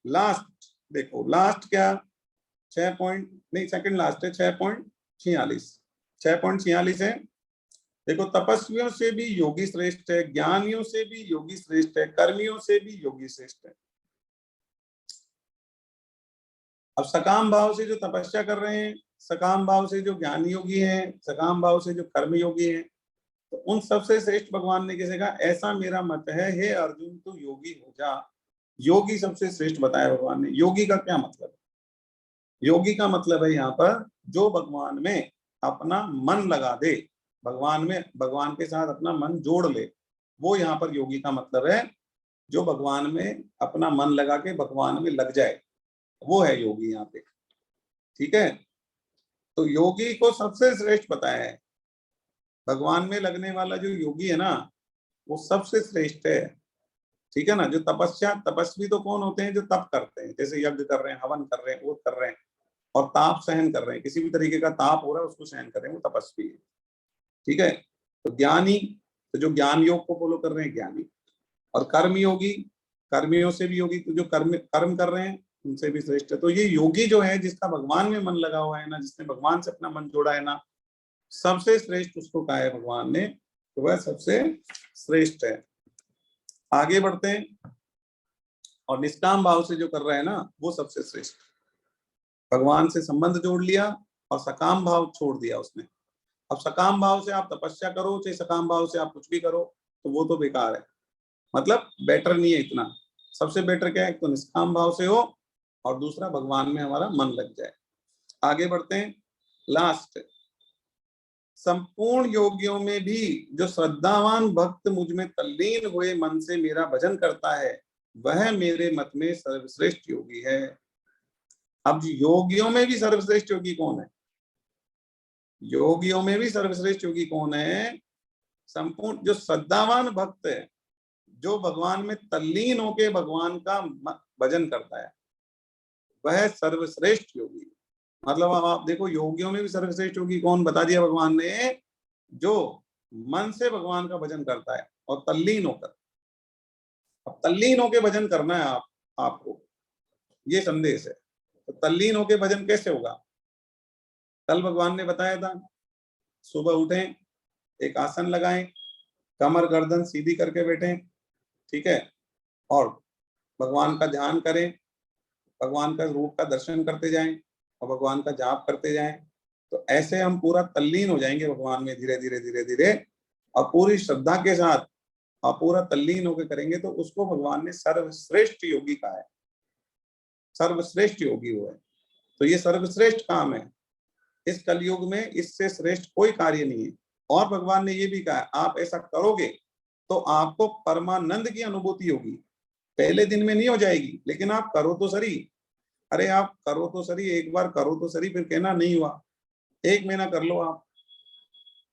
लास्ट देखो, लास्ट क्या, 6 पॉइंट नहीं, सेकंड लास्ट है, 6.46 6.46 है। देखो, तपस्वियों से भी योगी श्रेष्ठ है, ज्ञानियों से भी योगी श्रेष्ठ है, कर्मियों से भी योगी श्रेष्ठ है। अब सकाम भाव से जो तपस्या कर रहे हैं, सकाम भाव से जो ज्ञानी योगी हैं, सकाम भाव से जो कर्म योगी हैं, तो उन सबसे श्रेष्ठ भगवान ने किसे कहा, ऐसा मेरा मत है हे अर्जुन, तू योगी हो जा। योगी सबसे श्रेष्ठ बताया भगवान ने। योगी का क्या मतलब है, योगी का मतलब है यहाँ पर जो भगवान में अपना मन लगा दे, भगवान में, भगवान के साथ अपना मन जोड़ ले, वो यहाँ पर योगी का मतलब है। जो भगवान में अपना मन लगा के भगवान में लग जाए, वो है योगी यहाँ पे। ठीक है, तो योगी को सबसे श्रेष्ठ बताया है। भगवान में लगने वाला जो योगी है ना, वो सबसे श्रेष्ठ है। ठीक है ना, जो तपस्वी तो कौन होते हैं, जो तप करते हैं, जैसे यज्ञ कर रहे हैं, हवन कर रहे हैं, वो कर रहे हैं और ताप सहन कर रहे हैं, किसी भी तरीके का ताप हो रहा है उसको सहन कर रहे हैं, वो तपस्वी है। ठीक है, तो ज्ञानी, तो जो ज्ञान योग को फॉलो कर रहे हैं ज्ञानी, और कर्म योगी, कर्मियों से भी योगी, तो जो कर्म कर रहे हैं उनसे भी श्रेष्ठ है। तो ये योगी जो है, जिसका भगवान में मन लगा हुआ है ना, जिसने भगवान से अपना मन जोड़ा है ना, सबसे श्रेष्ठ उसको कहा है भगवान ने, तो वह सबसे श्रेष्ठ है। आगे बढ़ते हैं, और निष्काम भाव से जो कर रहा है ना, वो सबसे श्रेष्ठ। भगवान से संबंध जोड़ लिया और सकाम भाव छोड़ दिया उसने। अब सकाम भाव से आप तपस्या करो, चाहे सकाम भाव से आप कुछ भी करो, तो वो तो बेकार है, मतलब बेटर नहीं है इतना। सबसे बेटर क्या है, तो निष्काम भाव से हो और दूसरा भगवान में हमारा मन लग जाए। आगे बढ़ते हैं, लास्ट, संपूर्ण योगियों में भी जो श्रद्धावान भक्त मुझ में तल्लीन हुए मन से मेरा भजन करता है, वह मेरे मत में सर्वश्रेष्ठ योगी है। अब योगियों में भी सर्वश्रेष्ठ योगी कौन है, योगियों में भी सर्वश्रेष्ठ योगी कौन है, संपूर्ण जो श्रद्धावान भक्त है, जो भगवान में तल्लीन होके भगवान का भजन करता है, वह सर्वश्रेष्ठ योगी। मतलब अब आप देखो, योगियों में भी सर्वश्रेष्ठ योगी कौन बता दिया भगवान ने, जो मन से भगवान का भजन करता है और तल्लीन होकर। अब तल्लीन होके भजन करना है आपको, ये संदेश है। तो तल्लीन होके भजन कैसे होगा, कल भगवान ने बताया था, सुबह उठें, एक आसन लगाएं, कमर गर्दन सीधी करके बैठें, ठीक है, और भगवान का ध्यान करें, भगवान का रूप का दर्शन करते जाएं और भगवान का जाप करते जाएं। तो ऐसे हम पूरा तल्लीन हो जाएंगे भगवान में, धीरे धीरे धीरे धीरे, और पूरी श्रद्धा के साथ और पूरा तल्लीन होकर करेंगे, तो उसको भगवान ने सर्वश्रेष्ठ योगी कहा है। सर्वश्रेष्ठ योगी वो है। तो ये सर्वश्रेष्ठ काम है इस कलयुग में, इससे श्रेष्ठ कोई कार्य नहीं है। और भगवान ने ये भी कहा, आप ऐसा करोगे तो आपको परमानंद की अनुभूति होगी। पहले दिन में नहीं हो जाएगी, लेकिन आप करो तो सही। अरे आप करो तो सही, एक बार करो तो सही, फिर कहना नहीं हुआ, 1 महीना कर लो आप।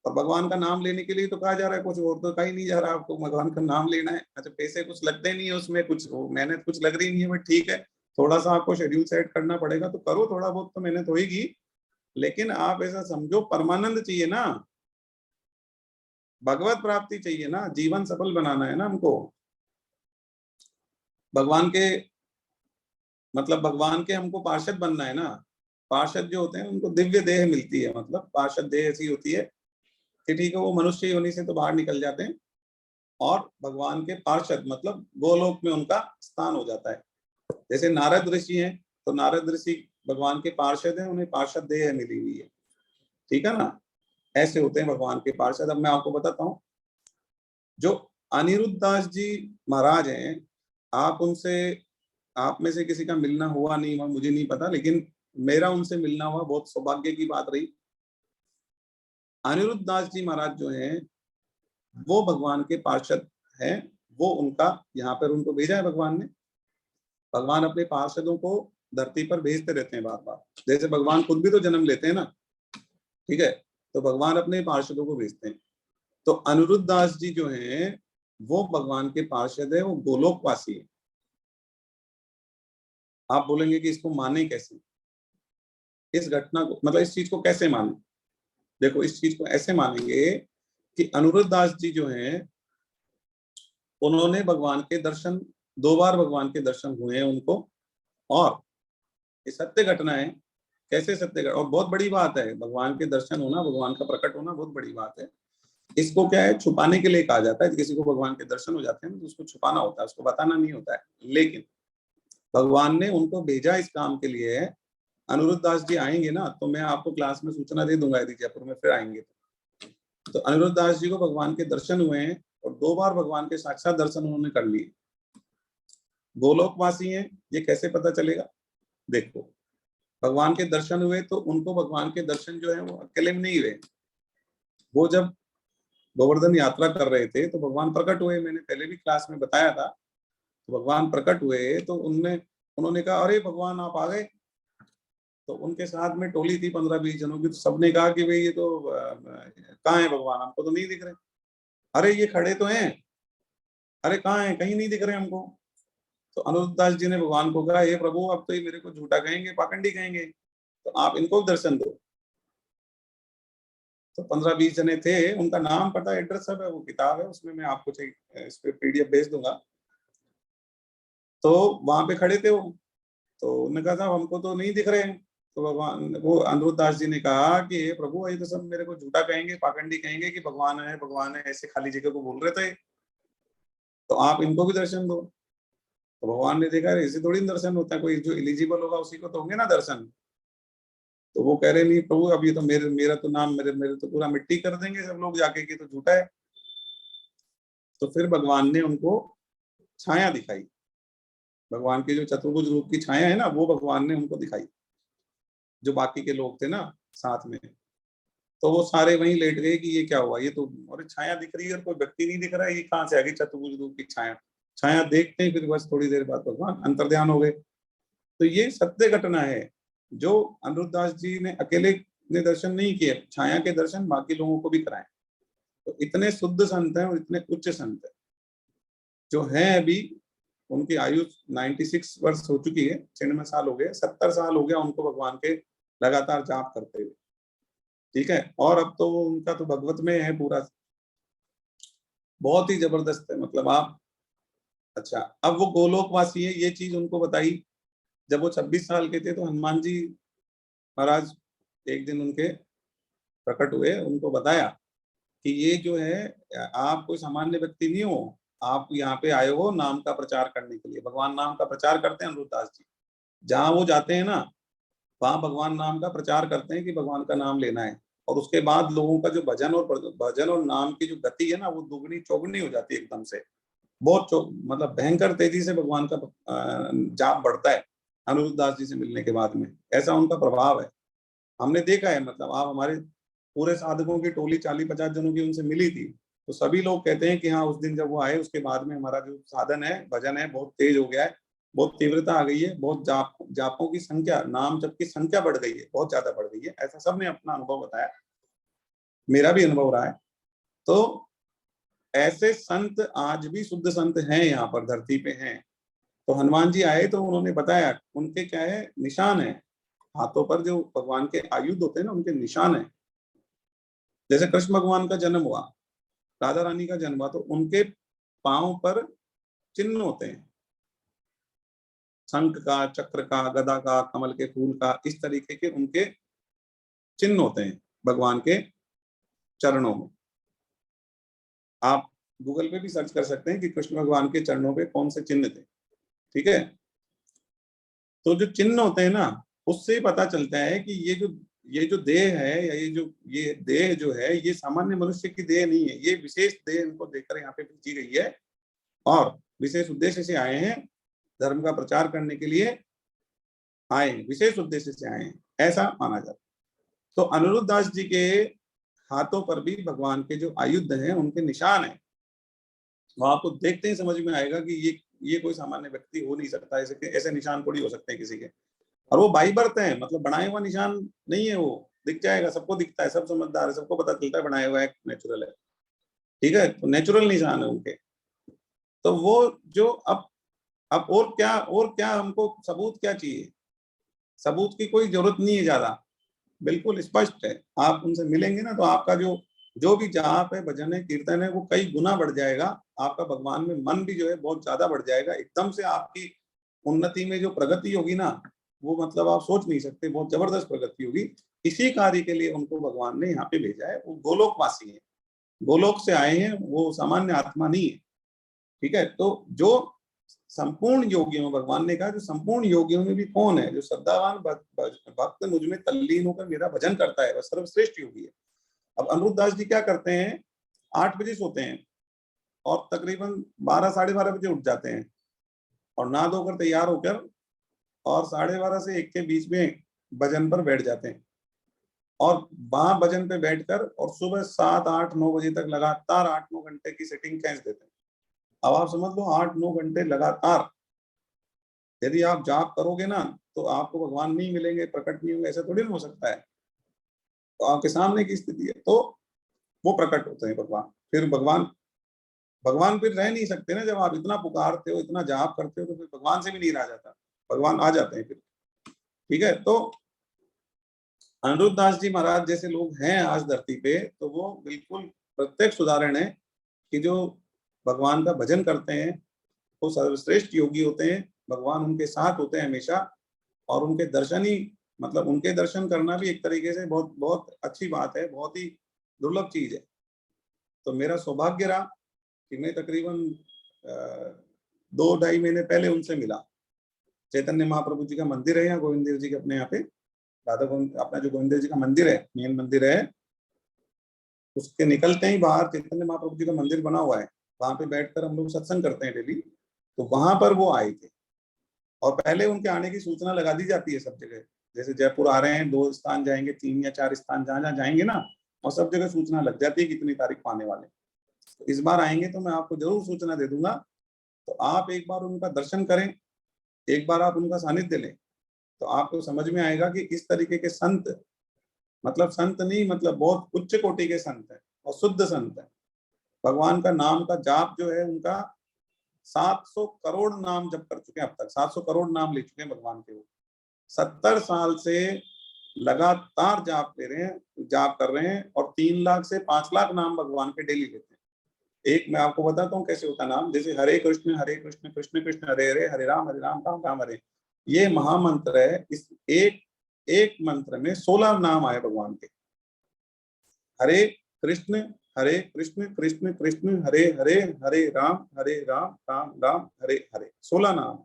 और भगवान का नाम लेने के लिए तो कहा जा रहा है, कुछ और तो कहीं नहीं जा रहा, आपको भगवान का नाम लेना है। अच्छा, पैसे कुछ लगते नहीं है उसमें, कुछ मेहनत कुछ लग रही नहीं है, बट ठीक है, थोड़ा सा आपको शेड्यूल सेट करना पड़ेगा, तो करो, थोड़ा बहुत तो मेहनत होगी, लेकिन आप ऐसा समझो परमानंद चाहिए ना, भगवत प्राप्ति चाहिए ना, जीवन सफल बनाना है ना हमको। भगवान के मतलब भगवान के हमको पार्षद बनना है ना। पार्षद जो होते हैं उनको दिव्य देह मिलती है, मतलब पार्षद देह ऐसी होती है कि ठीक है वो मनुष्य योनि से तो बाहर निकल जाते हैं और भगवान के पार्षद मतलब गोलोक में उनका स्थान हो जाता है। जैसे नारद ऋषि हैं तो नारद ऋषि भगवान के पार्षद हैं, उन्हें पार्षद देह मिली हुई है, ठीक है ना। ऐसे होते हैं भगवान के पार्षद। अब मैं आपको बताता हूँ, जो अनिरुद्ध दास जी महाराज हैं, आप उनसे, आप में से किसी का मिलना हुआ नहीं हुआ मुझे नहीं पता, लेकिन मेरा उनसे मिलना हुआ, बहुत सौभाग्य की बात रही। अनिरुद्ध दास जी महाराज जो हैं वो भगवान के पार्षद हैं। वो उनका यहाँ पर उनको भेजा है भगवान ने। भगवान अपने पार्षदों को धरती पर भेजते रहते हैं बार बार, जैसे भगवान खुद भी तो जन्म लेते हैं ना, ठीक है। तो भगवान अपने पार्षदों को भेजते हैं। तो अनिरुद्ध दास जी जो हैं वो भगवान के पार्षद है, वो गोलोकवासी है। आप बोलेंगे कि इसको माने कैसे, इस घटना को मतलब इस चीज को कैसे माने। देखो इस चीज को ऐसे मानेंगे कि अनिरुद्ध दास जी जो हैं उन्होंने भगवान के दर्शन, 2 बार भगवान के दर्शन हुए हैं उनको, और ये सत्य घटना है। कैसे सत्य घटना, और बहुत बड़ी बात है, भगवान के दर्शन होना, भगवान का प्रकट होना बहुत बड़ी बात है। इसको क्या है, छुपाने के लिए कहा जाता है। किसी को भगवान के दर्शन हो जाते हैं तो उसको छुपाना होता है, उसको बताना नहीं होता है। लेकिन भगवान ने उनको भेजा इस काम के लिए है। अनिरुद्ध दास जी आएंगे ना तो मैं आपको क्लास में सूचना दे दूंगा, यदि जयपुर में फिर आएंगे तो अनिरुद्ध दास जी को भगवान के दर्शन हुए हैं और 2 बार भगवान के साक्षात दर्शन उन्होंने कर लिए। गोलोकवासी हैं, ये कैसे पता चलेगा। देखो भगवान के दर्शन हुए तो उनको भगवान के दर्शन जो है वो अकेले में नहीं हुए। वो जब गोवर्धन यात्रा कर रहे थे तो भगवान प्रकट हुए, मैंने पहले भी क्लास में बताया था। तो भगवान प्रकट हुए तो उन्होंने कहा अरे भगवान आप आ गए। तो उनके साथ में टोली थी 15-20 जनों की, तो सबने कहा कि भाई ये तो कहाँ है भगवान, हमको तो नहीं दिख रहे। अरे ये खड़े तो हैं, अरे कहाँ है, कहीं नहीं दिख रहे हमको। तो अनिरुद्ध दास जी ने भगवान को कहा हे प्रभु अब तो ये मेरे को झूठा कहेंगे, पाखंडी कहेंगे, तो आप इनको दर्शन दो। तो 15-20 जने थे, उनका नाम पता एड्रेस सब है, वो किताब है उसमें, मैं आपको इस पे PDF भेज दूंगा। तो वहां पे खड़े थे वो, तो उन्होंने कहा था हमको तो नहीं दिख रहे हैं। तो भगवान, वो अनिरुद्ध दास जी ने कहा कि हे प्रभु ये तो सब मेरे को झूठा कहेंगे, पाखंडी कहेंगे कि भगवान है, ऐसे खाली जगह को बोल रहे थे, तो आप इनको भी दर्शन दो। तो भगवान ने देखा ऐसे थोड़ी दर्शन होता है, कोई जो एलिजिबल होगा उसी को तो होंगे ना दर्शन। तो वो कह रहे नहीं प्रभु अब ये तो मेरा तो नाम, मेरे तो पूरा मिट्टी कर देंगे सब लोग जाके कि तो झूठा है। तो फिर भगवान ने उनको छाया दिखाई, भगवान के जो चतुर्भुज रूप की छाया है ना वो भगवान ने उनको दिखाई, जो बाकी के लोग थे ना साथ में। तो वो सारे वहीं लेट गए कि ये क्या हुआ, ये तो और छाया दिख रही है और कोई व्यक्ति नहीं दिख रहा है, ये कहाँ से आ गई चतुर्भुज रूप की छाया। छाया देखते ही फिर बस थोड़ी देर बाद भगवान अंतर्ध्यान हो गए। तो ये सत्य घटना है, जो अनिरुद्ध दास जी ने अकेले ने दर्शन नहीं किए, छाया के दर्शन बाकी लोगों को भी कराए। तो इतने शुद्ध संत हैं और इतने उच्च संत हैं जो हैं अभी, उनकी आयु 96 वर्ष हो चुकी है, 96 साल हो गए, 70 साल हो गया उनको भगवान के लगातार जाप करते हुए, ठीक है। और अब तो उनका तो भगवत में है पूरा, बहुत ही जबरदस्त है मतलब आप। अच्छा अब वो गोलोकवासी है, ये चीज उनको बताई। जब वो 26 साल के थे तो हनुमान जी महाराज एक दिन उनके प्रकट हुए, उनको बताया कि ये जो है आप कोई सामान्य व्यक्ति नहीं हो, आप यहाँ पे आए हो नाम का प्रचार करने के लिए। भगवान नाम का प्रचार करते हैं अनिरुद्ध दास जी, जहाँ वो जाते हैं ना वहां भगवान नाम का प्रचार करते हैं कि भगवान का नाम लेना है। और उसके बाद लोगों का जो भजन और नाम की जो गति है ना वो दुगनी चौगुनी हो जाती है एकदम से। बहुत मतलब भयंकर तेजी से भगवान का जाप बढ़ता है अनिरुद्ध दास जी से मिलने के बाद में, ऐसा उनका प्रभाव है। हमने देखा है, मतलब आप हमारे पूरे साधकों की टोली 40-50 जनों की उनसे मिली थी, तो सभी लोग कहते हैं कि हाँ उस दिन जब वो आए उसके बाद में हमारा जो साधन है, भजन है, बहुत तेज हो गया है, बहुत तीव्रता आ गई है, बहुत जापों की संख्या, नाम जप की संख्या बढ़ गई है, बहुत ज्यादा बढ़ गई है। ऐसा सबने अपना अनुभव बताया, मेरा भी अनुभव रहा है। तो ऐसे संत आज भी शुद्ध संत हैं, यहाँ पर धरती पे हैं। तो हनुमान जी आए तो उन्होंने बताया, उनके क्या है निशान है, हाथों पर जो भगवान के आयुध होते हैं ना उनके निशान है। जैसे कृष्ण भगवान का जन्म हुआ, राधा रानी का जन्म हुआ तो उनके पांव पर चिन्ह होते हैं, शंख का, चक्र का, गदा का, कमल के फूल का, इस तरीके के उनके चिन्ह होते हैं भगवान के चरणों में। आप गूगल पे भी सर्च कर सकते हैं कि कृष्ण भगवान के चरणों पे कौन से चिन्ह थे। ठीक है, तो जो चिन्ह होते हैं ना, उससे पता चलता है कि ये जो देह है, या ये देह जो है, ये सामान्य मनुष्य की देह नहीं है, ये विशेष देह इनको देकर यहाँ पे भेजी गई है और विशेष उद्देश्य से आए हैं, धर्म का प्रचार करने के लिए आए हैं, विशेष उद्देश्य से आए हैं, ऐसा माना जाता है। तो अनिरुद्ध दास जी के हाथों पर भी भगवान के जो आयुध हैं उनके निशान हैं, वो आपको देखते ही समझ में आएगा कि ये कोई सामान्य व्यक्ति हो नहीं सकता, ऐसे निशान थोड़ी हो सकते हैं किसी के। और वो बाई बर्थ है, मतलब बनाया हुआ निशान नहीं है, वो दिख जाएगा, सबको दिखता है, सब समझदार है, सबको पता चलता है बनाया हुआ है, नेचुरल है। ठीक है, तो नेचुरल निशान है उनके। तो वो जो अब और क्या हमको सबूत क्या चाहिए? सबूत की कोई जरूरत नहीं है ज्यादा, बिल्कुल स्पष्ट है। आप उनसे मिलेंगे ना तो आपका जो भी जाप है, भजन है, कीर्तन है, वो कई गुना बढ़ जाएगा। आपका भगवान में मन भी जो है बहुत ज्यादा बढ़ जाएगा। एकदम से आपकी उन्नति में जो प्रगति होगी ना, वो मतलब आप सोच नहीं सकते, बहुत जबरदस्त प्रगति होगी। इसी कार्य के लिए उनको भगवान ने यहाँ पे भेजा है। वो गोलोकवासी है, गोलोक से आए हैं, वो सामान्य आत्मा नहीं है। ठीक है, तो जो संपूर्ण योगियों में, भगवान ने कहा जो संपूर्ण योगियों में भी कौन है, जो श्रद्धावान भक्त मुझ में तल्लीन होकर मेरा भजन करता है, वह सर्वश्रेष्ठ योगी है। अब अनिरुद्ध दास जी क्या करते हैं, 8 बजे सोते हैं और तकरीबन 12 साढ़े 12 बजे उठ जाते हैं और नहा धोकर तैयार होकर और 12:30 से 1 के बीच में भजन पर बैठ जाते हैं और वहां भजन पे बैठकर और सुबह 7 8 9 बजे तक लगातार 8 9 घंटे की सेटिंग खींच देते हैं। अब आप समझ लो 8 9 घंटे लगातार यदि आप जाप करोगे ना तो आपको भगवान नहीं मिलेंगे, प्रकट नहीं होंगे, ऐसा थोड़ी ना हो सकता है। तो आपके सामने की स्थिति है, तो वो प्रकट होते हैं भगवान। फिर भगवान फिर रह नहीं सकते ना, जब आप इतना पुकारते हो, इतना जाप करते हो, तो फिर भगवान से भी नहीं रहा जाता, भगवान आ जाते हैं फिर। ठीक है, तो अनिरुद्ध दास जी महाराज जैसे लोग हैं आज धरती पे, तो वो बिल्कुल प्रत्यक्ष उदाहरण है कि जो भगवान का भजन करते हैं वो सर्वश्रेष्ठ योगी होते हैं। भगवान उनके साथ होते हैं हमेशा, और उनके दर्शन ही, मतलब उनके दर्शन करना भी एक तरीके से बहुत बहुत अच्छी बात है, बहुत ही दुर्लभ चीज है। तो मेरा सौभाग्य रहा कि मैं तकरीबन 2 ढाई महीने पहले उनसे मिला। चैतन्य महाप्रभु जी का मंदिर है यहाँ गोविंद देव जी के अपने यहाँ पे, राधा गोविंद, अपना जो गोविंद देव जी का मंदिर है, मेन मंदिर है, उसके निकलते ही बाहर चैतन्य महाप्रभु जी का मंदिर बना हुआ है, वहां पे बैठकर हम लोग सत्संग करते हैं डेली। तो वहां पर वो आए थे और पहले उनके आने की सूचना लगा दी जाती है सब जगह। जैसे जयपुर आ रहे हैं, 2 स्थान जाएंगे, 3 या 4 स्थान जहां जहां जाएंगे ना, और सब जगह सूचना लग जाती है कितनी तारीख को आने वाले। तो इस बार आएंगे तो मैं आपको जरूर सूचना दे दूंगा। तो आप एक बार उनका दर्शन करें, एक बार आप उनका सानिध्य लें, तो आपको समझ में आएगा कि इस तरीके के संत, मतलब संत नहीं, मतलब बहुत उच्च कोटि के संत हैं और शुद्ध संत हैं। भगवान का नाम का जाप जो है उनका 700 करोड़ नाम जप कर चुके हैं अब तक, 700 करोड़ नाम ले चुके हैं भगवान के। वो 70 साल से लगातार जाप ले रहे हैं, जाप कर रहे हैं, और 3 लाख से 5 लाख नाम भगवान के डेली लेते हैं। एक मैं आपको बताता हूँ कैसे होता नाम, जैसे हरे कृष्ण कृष्ण कृष्ण हरे हरे, हरे राम राम राम हरे, ये महामंत्र है। इस एक एक मंत्र में 16 नाम आए भगवान के। हरे कृष्ण कृष्ण कृष्ण हरे हरे, हरे राम राम राम हरे हरे, 16 नाम।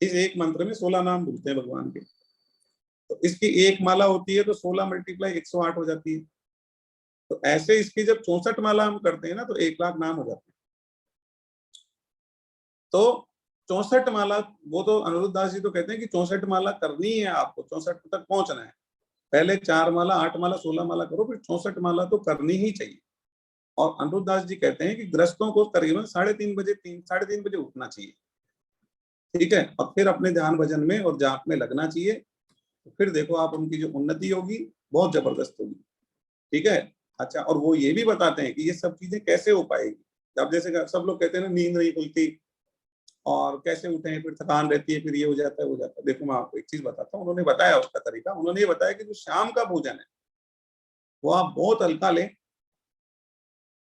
इस एक मंत्र में 16 नाम बोलते हैं भगवान के। तो इसकी एक माला होती है तो 16 मल्टीप्लाई 108 हो जाती है। तो ऐसे इसकी जब 64 माला हम करते हैं ना तो 1 लाख नाम हो जाते हैं। तो 64 माला, वो तो अनिरुद्ध दास जी तो कहते हैं कि 64 माला करनी है, आपको 64 तक पहुंचना है। पहले 4 माला, 8 माला, 16 माला करो, फिर 64 माला तो करनी ही चाहिए। और अनिरुद्ध दास जी कहते हैं कि गृहस्थों को करीबन 3:30 बजे, 3:30 बजे उठना चाहिए। ठीक है, और फिर अपने ध्यान भजन में और जाप में लगना चाहिए। तो फिर देखो आप, उनकी जो उन्नति होगी बहुत जबरदस्त होगी। ठीक है, अच्छा, और वो ये भी बताते हैं कि ये सब चीजें कैसे हो पाएगी। अब जैसे सब लोग कहते हैं ना, नींद नहीं खुलती और कैसे उठे, फिर थकान रहती है, फिर ये हो जाता है, वो जाता है। देखो मैं आपको एक चीज बताता हूँ, उन्होंने बताया उसका तरीका। उन्होंने ये बताया कि जो शाम का भोजन है वो आप बहुत हल्का लें,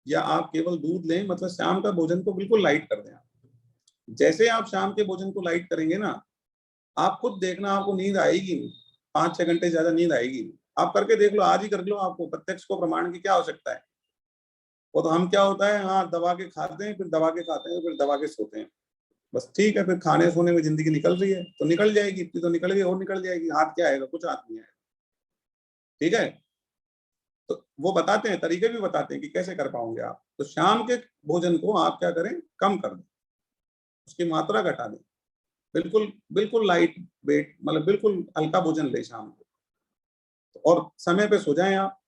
या आप केवल दूध लें, मतलब शाम का भोजन को बिल्कुल लाइट कर दें। जैसे आप शाम के भोजन को लाइट करेंगे ना, आप खुद देखना आपको नींद आएगी नहीं, 5-6 घंटे ज्यादा नींद आएगी नहीं। आप करके देख लो, आज ही कर लो, आपको प्रत्यक्ष को प्रमाण की क्या आवश्यकता है। वो तो हम क्या होता है, हाँ दबा के खाते हैं, फिर दबा के खाते हैं, फिर दबा के सोते हैं, बस ठीक है। फिर खाने सोने में जिंदगी निकल रही है तो निकल जाएगी, इतनी तो निकल गई और निकल जाएगी, हाथ क्या आएगा, कुछ हाथ नहीं आएगा। ठीक है, तो वो बताते हैं, तरीके भी बताते हैं कि कैसे कर पाओगे आप। तो शाम के भोजन को आप क्या करें, कम कर दें, उसकी मात्रा घटा दें, बिल्कुल बिल्कुल लाइट वेट, मतलब बिल्कुल हल्का भोजन ले शाम को। और समय पे सो जाएं आप,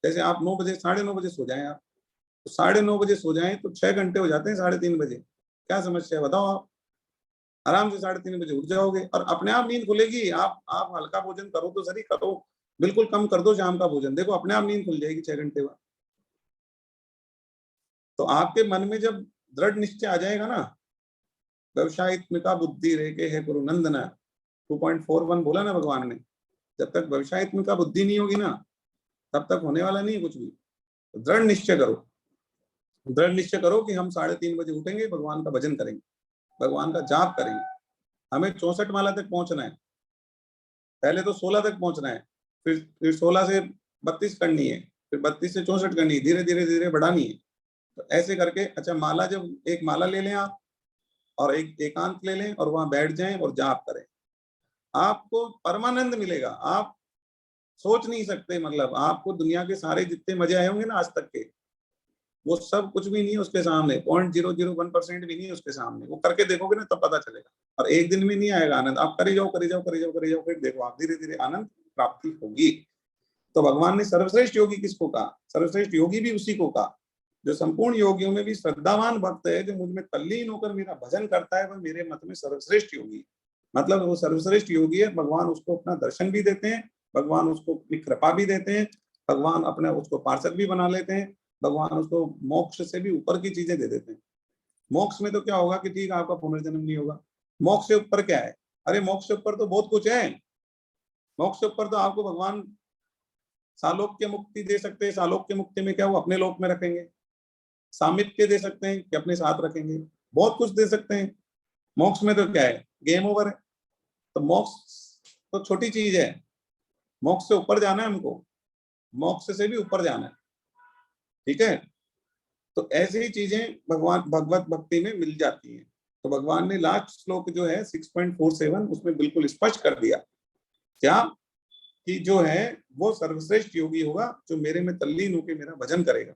जैसे आप 9 बजे 9:30 बजे सो जाएं आप, तो 9:30 बजे सो जाएं तो 6 घंटे हो जाते हैं 3:30 बजे। क्या समस्या है बताओ आप, आराम से 3:30 बजे उठ जाओगे और अपने आप नींद खुलेगी। आप हल्का भोजन करो तो सही करो, बिल्कुल कम कर दो शाम का भोजन, देखो अपने आप नींद खुल जाएगी 6 घंटे बाद। तो आपके मन में जब दृढ़ निश्चय आ जाएगा ना, व्यवसायित्मिका बुद्धि रेखे है गुरु नंदना, 2.41 बोला ना भगवान ने। जब तक व्यवसायित्मिका बुद्धि नहीं होगी ना, तब तक होने वाला नहीं कुछ भी। तो दृढ़ निश्चय करो, दृढ़ निश्चय करो कि हम 3:30 बजे उठेंगे, भगवान का भजन करेंगे, भगवान का जाप करेंगे। हमें 64 माला तक पहुंचना है, पहले तो 16 तक पहुंचना है, फिर 16 से 32 करनी है, फिर 32 से 64 करनी है, धीरे धीरे धीरे बढ़ानी है। तो ऐसे करके, अच्छा माला, जब एक माला ले लें आप और एक एकांत ले लें और वहां बैठ जाएं और जाप करें, आपको परमानंद मिलेगा। आप सोच नहीं सकते, मतलब आपको दुनिया के सारे जितने मजे आए होंगे ना आज तक के, वो सब कुछ भी नहीं है उसके सामने, 0.001% भी नहीं है उसके सामने। वो करके देखोगे ना तब पता चलेगा, और एक दिन में नहीं आएगा आनंद। आप करे जाओ करे जाओ करे जाओ करे जाओ, फिर देखो आप धीरे धीरे आनंद प्राप्ति होगी। तो भगवान ने सर्वश्रेष्ठ योगी किसको कहा, सर्वश्रेष्ठ योगी भी उसी को कहा जो संपूर्ण योगियों में भी श्रद्धावान भक्त है, जो मुझ में तल्लीन होकर मेरा भजन करता है, वह मेरे मत में सर्वश्रेष्ठ योगी। मतलब वो सर्वश्रेष्ठ योगी है, भगवान उसको अपना दर्शन भी देते हैं, भगवान उसको अपनी कृपा भी देते हैं, भगवान अपने उसको पार्षद भी बना लेते हैं, भगवान उसको मोक्ष से भी ऊपर की चीजें दे देते हैं। मोक्ष में तो क्या होगा कि ठीक है आपका पुनर्जन्म नहीं होगा, मोक्ष से ऊपर क्या है, अरे मोक्ष से ऊपर तो बहुत कुछ है। मोक्ष से ऊपर तो आपको भगवान सालोक्य मुक्ति दे सकते हैं। सालोक्य मुक्ति में क्या, वो अपने लोक में रखेंगे, सामिप्य दे सकते हैं कि अपने साथ रखेंगे, बहुत कुछ दे सकते हैं। मोक्ष में तो क्या है, गेम ओवर है। तो मोक्ष तो छोटी चीज है, मोक्ष से ऊपर जाना है हमको, मोक्ष से भी ऊपर जाना है। ठीक है, तो ऐसी ही चीजें भगवान भगवत भक्ति में मिल जाती हैं। तो भगवान ने लास्ट श्लोक जो है 6.47 उसमें बिल्कुल स्पष्ट कर दिया क्या, कि जो है वो सर्वश्रेष्ठ योगी होगा जो मेरे में तल्लीन होकर मेरा भजन करेगा।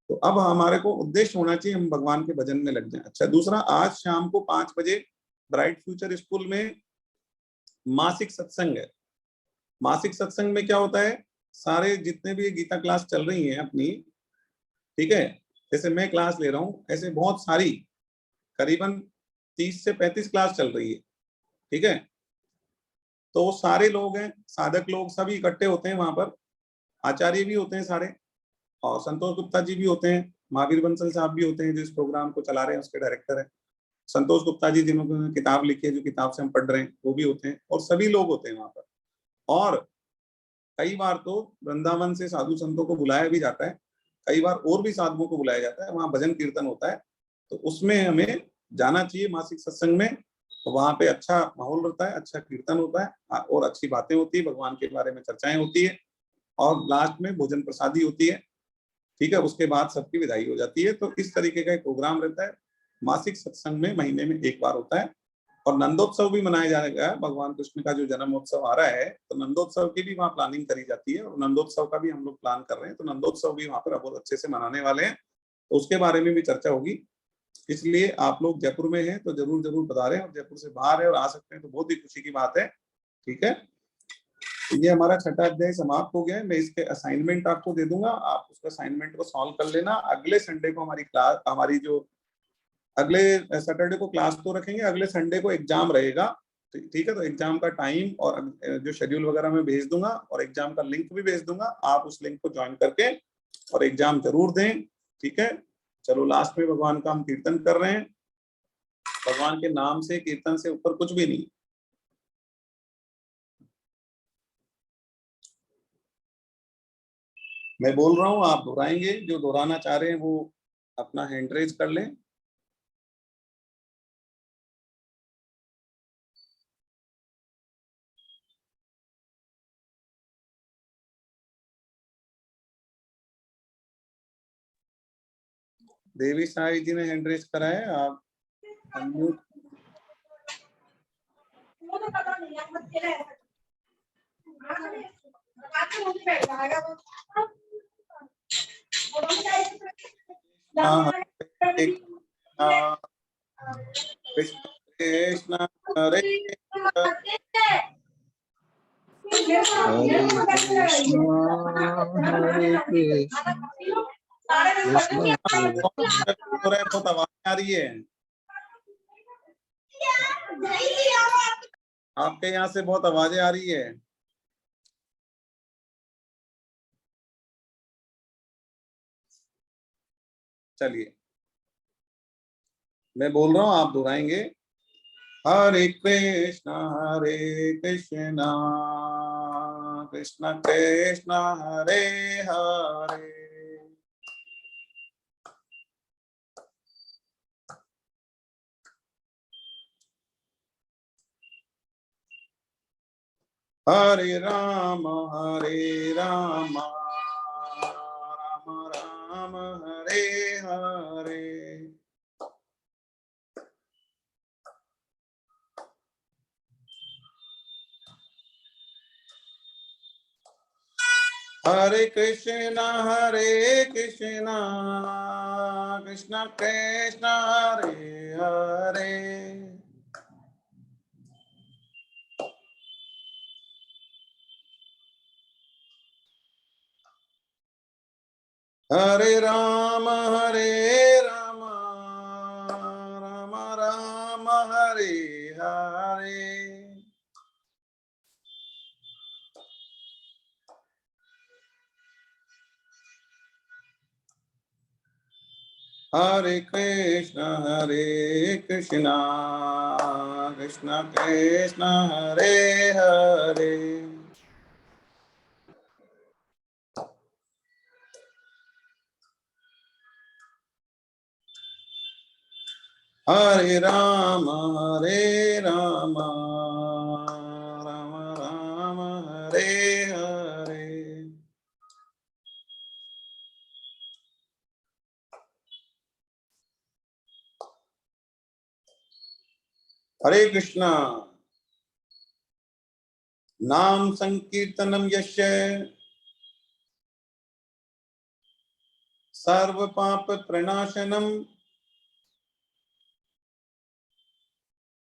तो अब हमारे को उद्देश्य होना चाहिए हम भगवान के भजन में लग जाएं। अच्छा, दूसरा, आज शाम को 5 बजे ब्राइट फ्यूचर स्कूल में मासिक सत्संग है। मासिक सत्संग में क्या होता है, सारे जितने भी गीता क्लास चल रही हैं अपनी, ठीक है, जैसे मैं क्लास ले रहा हूँ, ऐसे बहुत सारी करीबन 30 से 35 क्लास चल रही है। ठीक है, तो वो सारे लोग हैं, साधक लोग सभी इकट्ठे होते हैं वहां पर, आचार्य भी होते हैं सारे, और संतोष गुप्ता जी भी होते हैं, महावीर बंसल साहब भी होते हैं जो इस प्रोग्राम को चला रहे हैं, उसके डायरेक्टर है संतोष गुप्ता जी, जिन्होंने किताब लिखी है, जो किताब से हम पढ़ रहे हैं, वो भी होते हैं, और सभी लोग होते हैं वहां पर। और कई बार तो वृंदावन से साधु संतों को बुलाया भी जाता है, कई बार और भी साधुओं को बुलाया जाता है, वहां भजन कीर्तन होता है। तो उसमें हमें जाना चाहिए मासिक सत्संग में। तो वहां पे अच्छा माहौल रहता है, अच्छा कीर्तन होता है और अच्छी बातें होती है, भगवान के बारे में चर्चाएं होती है, और लास्ट में भोजन प्रसादी होती है। ठीक है, उसके बाद सबकी विदाई हो जाती है। तो इस तरीके का एक प्रोग्राम रहता है मासिक सत्संग में, महीने में एक बार होता है। और नंदोत्सव भी मनाया जाएगा, भगवान कृष्ण का जो जन्मोत्सव आ रहा है, तो नंदोत्सव की भी वहाँ प्लानिंग करी जाती है, और नंदोत्सव का भी हम लोग प्लान कर रहे हैं। तो नंदोत्सव भी वहाँ पर बहुत अच्छे से मनाने वाले हैं, तो उसके बारे में भी चर्चा होगी। इसलिए आप लोग जयपुर में हैं तो जरूर जरूर पधारें, और जयपुर से बाहर है और आ सकते हैं तो बहुत ही खुशी की बात है। ठीक है, ये हमारा 6वां अध्याय समाप्त हो गया है। मैं इसके असाइनमेंट आपको दे दूंगा, आप उसका असाइनमेंट को सॉल्व कर लेना। अगले संडे को हमारी क्लास, हमारी जो अगले सैटरडे को क्लास तो रखेंगे, अगले संडे को एग्जाम रहेगा। ठीक है, तो एग्जाम का टाइम और जो शेड्यूल वगैरह मैं भेज दूंगा, और एग्जाम का लिंक भी भेज दूंगा, आप उस लिंक को ज्वाइन करके और एग्जाम जरूर दें। ठीक है, चलो लास्ट में भगवान का हम कीर्तन कर रहे हैं। भगवान के नाम से, कीर्तन से ऊपर कुछ भी नहीं। मैं बोल रहा हूँ, आप दोहराएंगे। जो दोहराना चाह रहे हैं वो अपना हैंड रेज कर लें। देवी साई जी ने हैंड रेज करा है, आप अनम्यूट। हाँ, कृष्ण कृष्ण हरे हरे कृष्णा हरे कृष्णा कृष्णा बहुत आवाज आ रही है आपके यहाँ से, बहुत आवाजें आ रही है। चलिए मैं बोल रहा हूँ, आप दोहराएंगे। हरे कृष्णा कृष्ण कृष्ण हरे हरे, हरे राम राम राम हरे हरे। हरे कृष्ण कृष्ण कृष्ण हरे हरे, हरे राम राम राम हरे हरे। हरे कृष्ण कृष्ण कृष्ण हरे हरे, हरे राम राम राम हरे हरे। हरे कृष्णा। नाम संकीर्तनम यस्य सर्व पाप प्रणाशनम,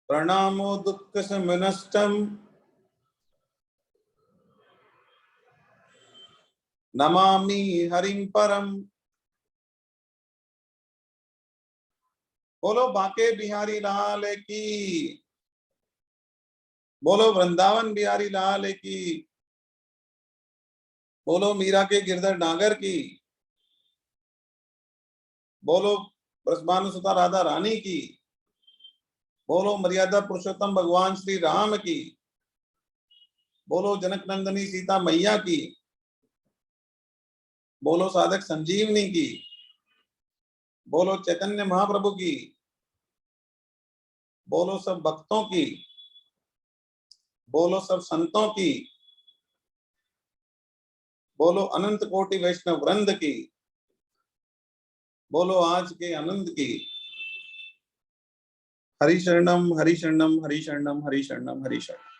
प्रणामो दुःख समनष्टम, नमामि हरिं परम। बोलो बांके बिहारी लाल की, बोलो वृंदावन बिहारी लाल की, बोलो मीरा के गिरधर नागर की, बोलो ब्रजभानुसुता राधा रानी की, बोलो मर्यादा पुरुषोत्तम भगवान श्री राम की, बोलो जनक नंदनी सीता मैया की, बोलो साधक संजीवनी की, बोलो चैतन्य महाप्रभु की, बोलो सब भक्तों की, बोलो सब संतों की, बोलो अनंत कोटि वैष्णव वृंद की, बोलो आज के आनंद की। हरि शरणम हरि शरणम हरि शरणम हरि शरणम हरि शरणम।